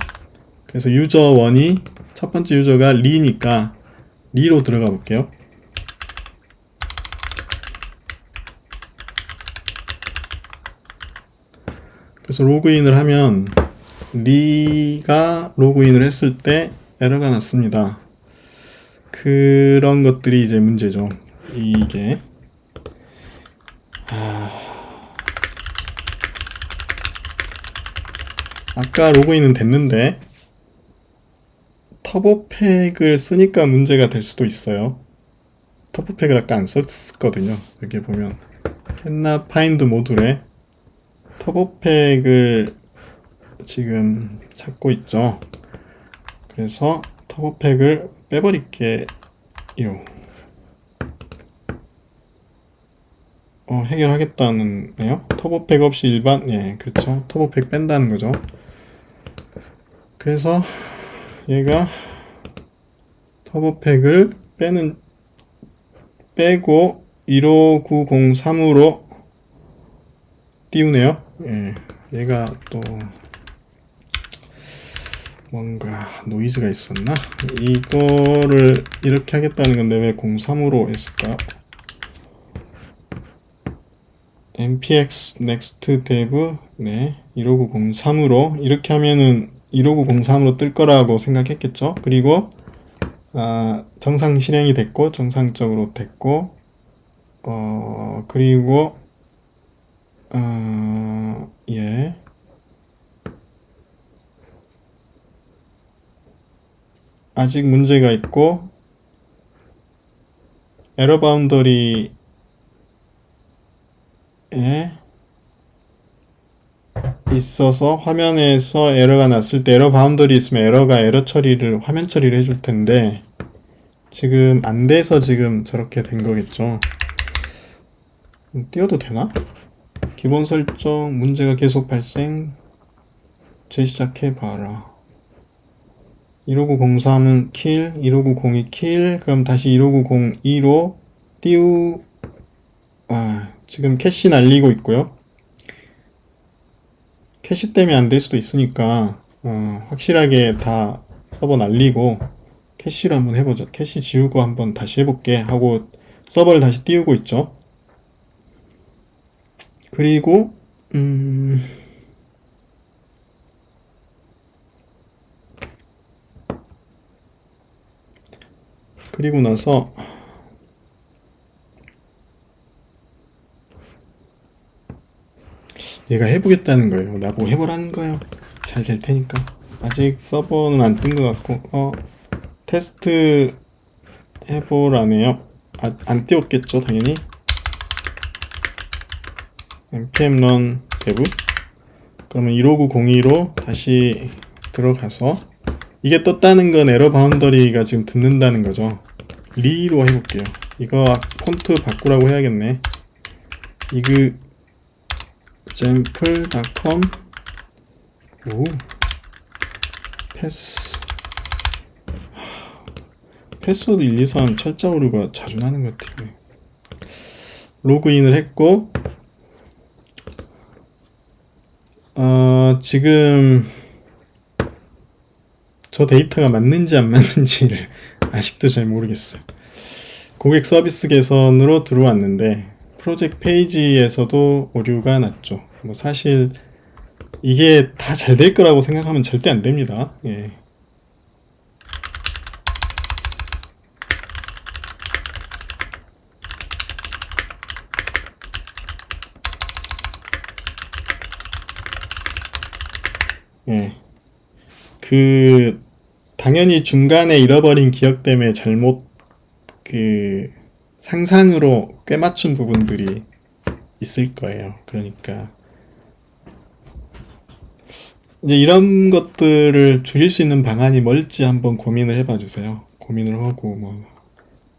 그래서 유저 1이 첫 번째 유저가 리니까 리로 들어가 볼게요. 그래서 로그인을 하면 리가 로그인을 했을 때 에러가 났습니다. 그런 것들이 이제 문제죠. 이게 아까 로그인은 됐는데 터보팩을 쓰니까 문제가 될 수도 있어요. 터보팩을 아까 안 썼거든요. 여기 보면 햇나 파인드 모듈에 터보팩을 지금 찾고 있죠. 그래서 터보팩을 빼버릴게요. 해결하겠다는데요. 터보팩 없이 일반, 예, 그렇죠. 터보팩 뺀다는 거죠. 그래서 얘가 터보팩을 빼고 15903으로 띄우네요. 예, 얘가 또 뭔가 노이즈가 있었나? 이거를 이렇게 하겠다는 건데 왜 03으로 했을까? npx next dev 네 15903으로 이렇게 하면은 15903으로 뜰 거라고 생각했겠죠. 그리고 정상 실행이 됐고 정상적으로 됐고 그리고 예 아직 문제가 있고 에러 바운더리에 있어서 화면에서 에러가 났을 때 에러 바운더리 있으면 에러 처리를 화면 처리를 해줄 텐데 지금 안 돼서 지금 저렇게 된 거겠죠. 띄워도 되나? 기본 설정 문제가 계속 발생 재시작해 봐라. 15903은 킬, 15902 킬, 그럼 다시 15902로 지금 캐시 날리고 있고요. 캐시 때문에 안 될 수도 있으니까 확실하게 다 서버 날리고 캐시로 한번 해보죠. 캐시 지우고 한번 다시 해볼게 하고 서버를 다시 띄우고 있죠. 그리고 그리고 나서 얘가 해보겠다는 거예요. 나보고 해보라는 거예요. 잘 될 테니까. 아직 서버는 안 뜬 것 같고 테스트 해보라네요. 안 띄웠겠죠 당연히. npm run dev 그러면 15902로 다시 들어가서 이게 떴다는 건 에러 바운더리가 지금 듣는다는 거죠. 리로 해볼게요. 이거 폰트 바꾸라고 해야겠네. 이그 example.com 오 패스워드 1, 2, 3 철자 오류가 자주 나는 것 같아요. 로그인을 했고 지금 저 데이터가 맞는지 안 맞는지를 아직도 잘 모르겠어요. 고객 서비스 개선으로 들어왔는데 프로젝트 페이지에서도 오류가 났죠. 뭐 사실 이게 다 잘 될 거라고 생각하면 절대 안 됩니다. 예. 예. 당연히 중간에 잃어버린 기억 때문에 잘못 상상으로 꿰맞춘 부분들이 있을 거예요. 그러니까 이제 이런 것들을 줄일 수 있는 방안이 뭘지 한번 고민을 해봐 주세요. 고민을 하고 뭐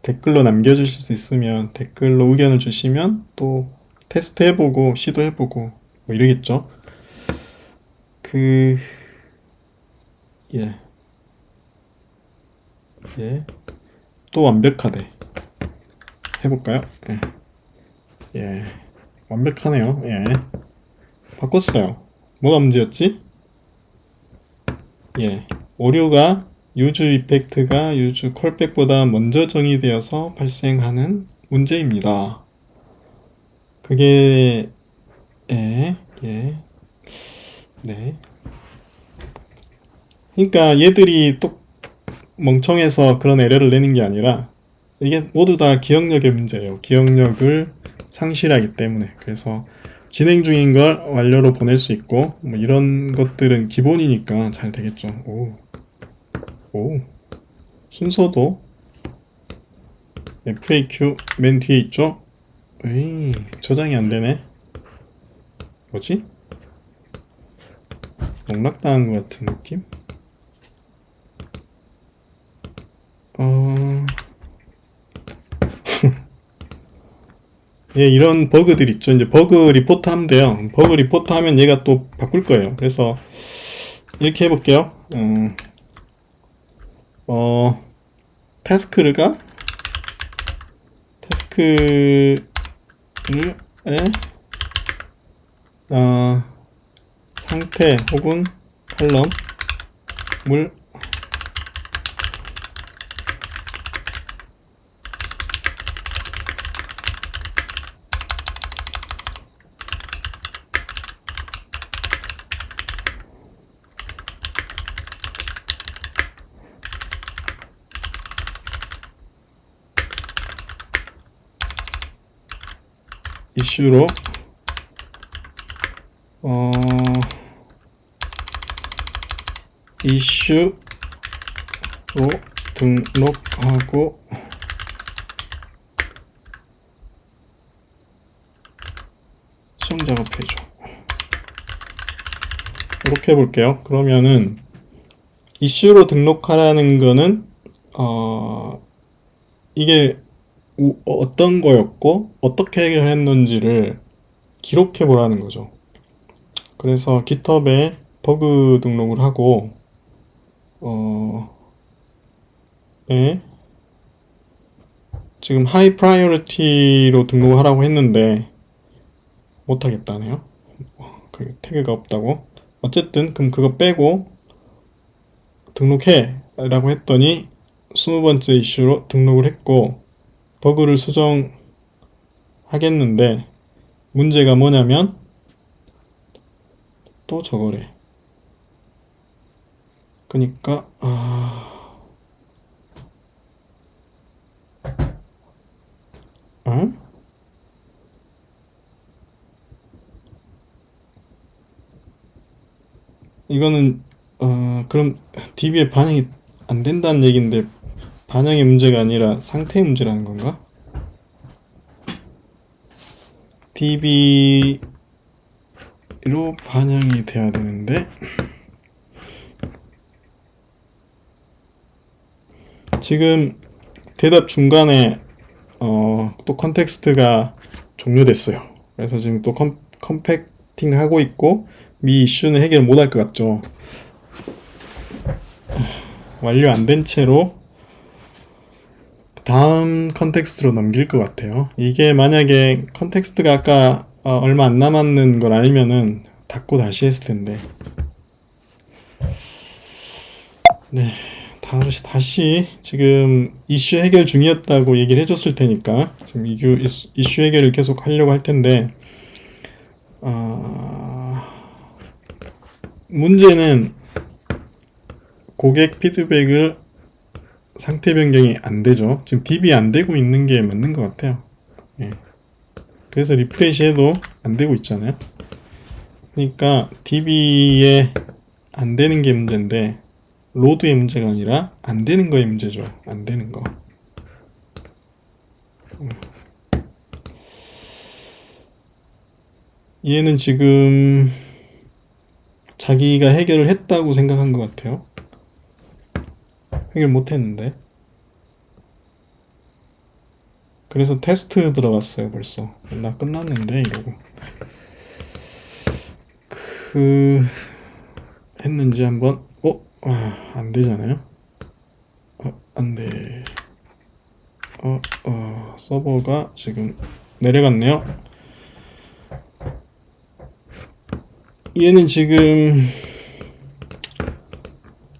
댓글로 남겨주실 수 있으면 댓글로 의견을 주시면 또 테스트 해보고 시도해보고 뭐 이러겠죠. 또 완벽하대. 해볼까요? 예. 완벽하네요. 예. 바꿨어요. 뭐가 문제였지? 예. 오류가 유즈 이펙트가 유즈 콜백보다 먼저 정의되어서 발생하는 문제입니다. 그게 네. 그러니까 얘들이 또 멍청해서 그런 에러를 내는 게 아니라 이게 모두 다 기억력의 문제예요. 기억력을 상실하기 때문에. 그래서 진행 중인 걸 완료로 보낼 수 있고 뭐 이런 것들은 기본이니까 잘 되겠죠. 오. 순서도 FAQ 맨 뒤에 있죠. 에이, 저장이 안 되네. 뭐지? 농락당한 것 같은 느낌? 예, 이런 버그들 있죠. 이제 버그 리포트 하면 돼요. 버그 리포트 하면 얘가 또 바꿀 거예요. 그래서 이렇게 해볼게요. 타스크를 상태 혹은 컬럼을 이슈로 이슈로 등록하고 수정 작업해줘. 이렇게 해볼게요. 그러면은 이슈로 등록하라는 거는 이게 어떤 거였고 어떻게 해결했는지를 기록해 보라는 거죠. 그래서 깃허브에 버그 등록을 하고 지금 하이 프라이어리티로 등록을 하라고 했는데 못하겠다네요. 그 태그가 없다고. 어쨌든 그럼 그거 빼고 등록해 라고 했더니 20번째 이슈로 등록을 했고 버그를 수정하겠는데 문제가 뭐냐면 또 저거래. 그러니까 이거는 그럼 DB에 반영이 안 된다는 얘기인데 반영의 문제가 아니라 상태의 문제라는 건가? DB로 반영이 돼야 되는데 지금 대답 중간에 또 컨텍스트가 종료됐어요. 그래서 지금 또 컴팩팅 하고 있고 미 이슈는 해결 못할 것 같죠. 완료 안 된 채로 다음 컨텍스트로 넘길 것 같아요. 이게 만약에 컨텍스트가 아까 얼마 안 남았는 걸 알면은 닫고 다시 했을 텐데. 네, 다시 지금 이슈 해결 중이었다고 얘기를 해줬을 테니까 지금 이슈 해결을 계속 하려고 할 텐데 문제는 고객 피드백을 상태 변경이 안 되죠. 지금 DB 안 되고 있는 게 맞는 것 같아요. 예. 그래서 리프레시 해도 안 되고 있잖아요. 그러니까 DB에 안 되는 게 문제인데 로드의 문제가 아니라 안 되는 거의 문제죠. 안 되는 거. 얘는 지금 자기가 해결을 했다고 생각한 것 같아요. 해결 못 했는데. 그래서 테스트 들어갔어요, 벌써. 나 끝났는데, 이러고. 했는지 한번, 안 되잖아요? 안 돼. 서버가 지금 내려갔네요. 얘는 지금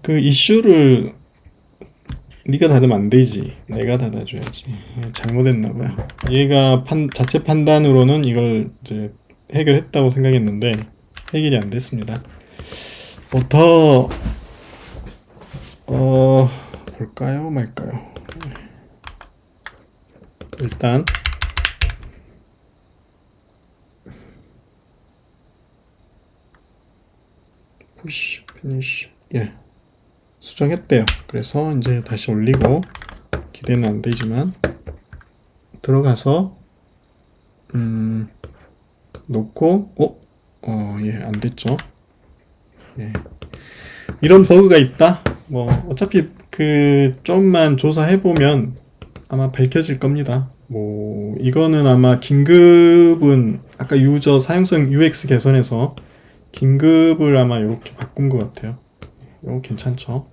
그 이슈를 네가 닫으면 안 되지. 내가 닫아줘야지. 잘못했나봐요. 얘가 자체 판단으로는 이걸 이제 해결했다고 생각했는데 해결이 안 됐습니다. 볼까요? 말까요? 일단 푸시 피니쉬 수정했대요. 그래서 이제 다시 올리고 기대는 안 되지만 들어가서 놓고 안 됐죠. 이런 버그가 있다. 뭐 어차피 좀만 조사해 보면 아마 밝혀질 겁니다. 뭐 이거는 아마 긴급은 아까 유저 사용성 UX 개선해서 긴급을 아마 이렇게 바꾼 것 같아요. 이거 괜찮죠.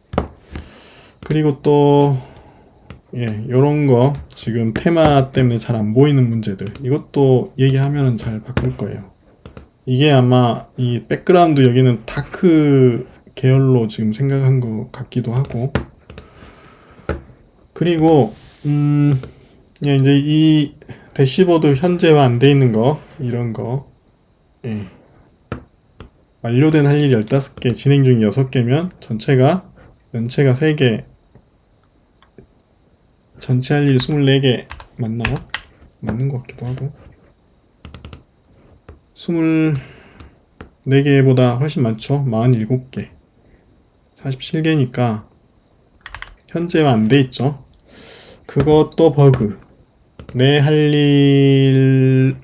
그리고 또 예, 요런 거 지금 테마 때문에 잘 안 보이는 문제들 이것도 얘기하면은 잘 바꿀 거예요. 이게 아마 이 백그라운드 여기는 다크 계열로 지금 생각한 것 같기도 하고 그리고 예, 이제 이 대시보드 현재화 안 돼 있는 거 이런 거 예. 완료된 할 일이 15개 진행 중이 6개면 연체가 3개 전체 할 일이 24개 맞나요? 맞는 것 같기도 하고 24개보다 훨씬 많죠? 47개 47개니까 현재화 안 돼 있죠? 그것도 버그 내 할 일은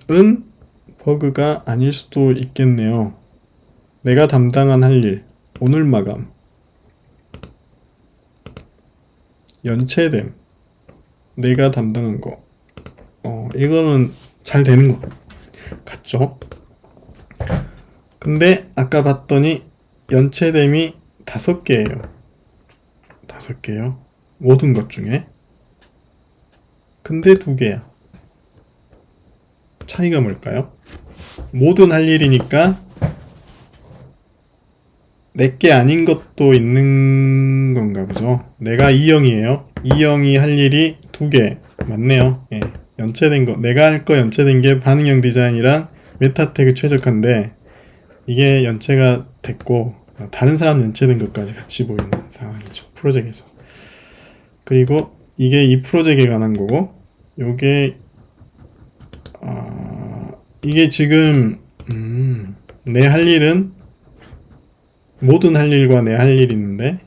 버그가 아닐 수도 있겠네요. 내가 담당한 할 일 오늘 마감 연체됨 내가 담당한 거 이거는 잘 되는 것 같죠? 근데 아까 봤더니 연체됨이 5개예요. 5개요. 모든 것 중에. 근데 2개야. 차이가 뭘까요? 모든 할 일이니까 4개 아닌 것도 있는 건가 보죠. 내가 E형이에요. E형이 할 일이 2개. 맞네요. 예. 연체된 거. 내가 할 거 연체된 게 반응형 디자인이랑 메타태그 최적화인데 이게 연체가 됐고 다른 사람 연체된 것까지 같이 보이는 상황이죠. 프로젝트에서. 그리고 이게 이 프로젝트에 관한 거고 요게 이게 지금 내 할 일은 모든 할 일과 내 할 일이 있는데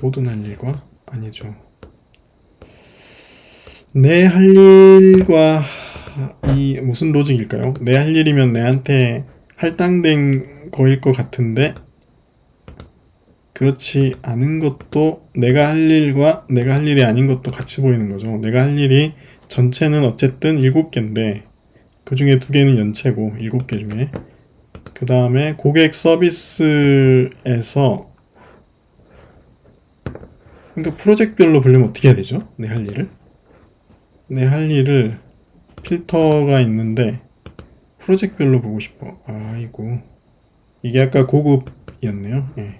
모든 할 일과 아니죠. 내 할 일과 이 무슨 로직일까요? 내 할 일이면 내한테 할당된 거일 것 같은데 그렇지 않은 것도 내가 할 일과 내가 할 일이 아닌 것도 같이 보이는 거죠. 내가 할 일이 전체는 어쨌든 7개인데 그 중에 2개는 연체고 7개 중에 그 다음에 고객 서비스에서 그러니까 프로젝트별로 보려면 어떻게 해야 되죠? 내 할 일을 필터가 있는데 프로젝트별로 보고 싶어. 아이고 이게 아까 고급이었네요. 예.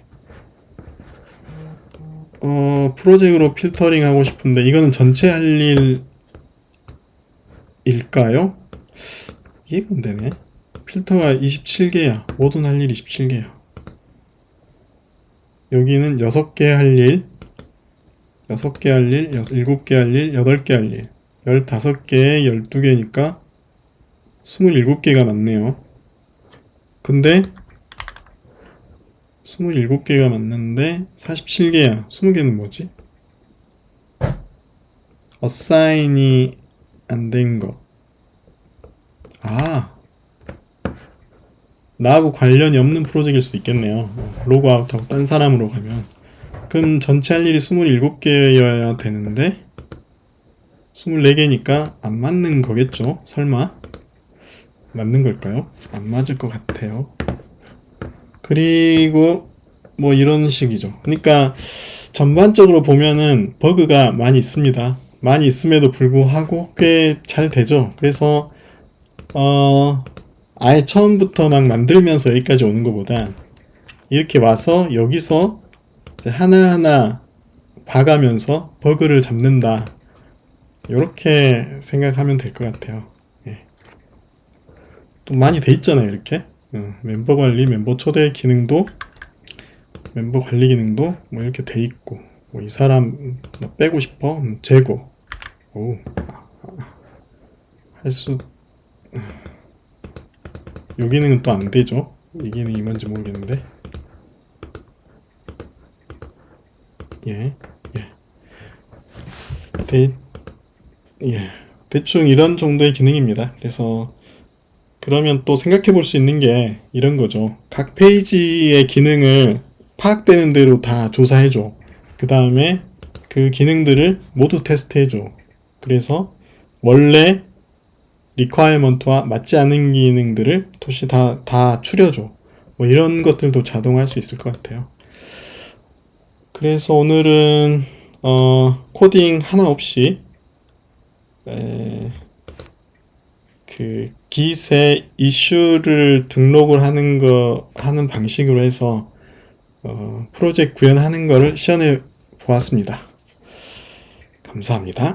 프로젝트로 필터링 하고 싶은데 이거는 전체 할 일일까요? 이해가 안 되네. 필터가 27개야. 모든 할 일 27개야. 여기는 6개 할 일, 6개 할 일, 7개 할 일, 8개 할 일, 15개에 12개니까 27개가 맞네요. 근데 27개가 맞는데 47개야. 20개는 뭐지? 어사인이 안 된 것. 나하고 관련이 없는 프로젝트일 수 있겠네요. 로그아웃하고 딴 사람으로 가면. 그럼 전체 할 일이 27개여야 되는데 24개니까 안 맞는 거겠죠? 설마? 맞는 걸까요? 안 맞을 것 같아요. 그리고 뭐 이런 식이죠. 그러니까 전반적으로 보면은 버그가 많이 있습니다. 많이 있음에도 불구하고 꽤 잘 되죠. 그래서 아예 처음부터 막 만들면서 여기까지 오는 것보다 이렇게 와서 여기서 이제 하나하나 봐가면서 버그를 잡는다. 이렇게 생각하면 될 것 같아요. 예. 또 많이 돼 있잖아요, 이렇게. 멤버 관리, 멤버 초대 기능도, 멤버 관리 기능도 뭐 이렇게 돼 있고, 뭐 이 사람 나 빼고 싶어, 제거. 오, 할 수. 요 기능은 또 안 되죠. 이 기능이 뭔지 모르겠는데. 예, 예. 대충 이런 정도의 기능입니다. 그래서 그러면 또 생각해 볼 수 있는 게 이런 거죠. 각 페이지의 기능을 파악되는 대로 다 조사해 줘. 그 다음에 그 기능들을 모두 테스트해 줘. 그래서 원래 리퀘어먼트와 맞지 않는 기능들을 도시 다 추려줘. 뭐 이런 것들도 자동할 수 있을 것 같아요. 그래서 오늘은 코딩 하나 없이 그 Git에 이슈를 등록을 하는 방식으로 해서 프로젝트 구현하는 거를 시연해 보았습니다. 감사합니다.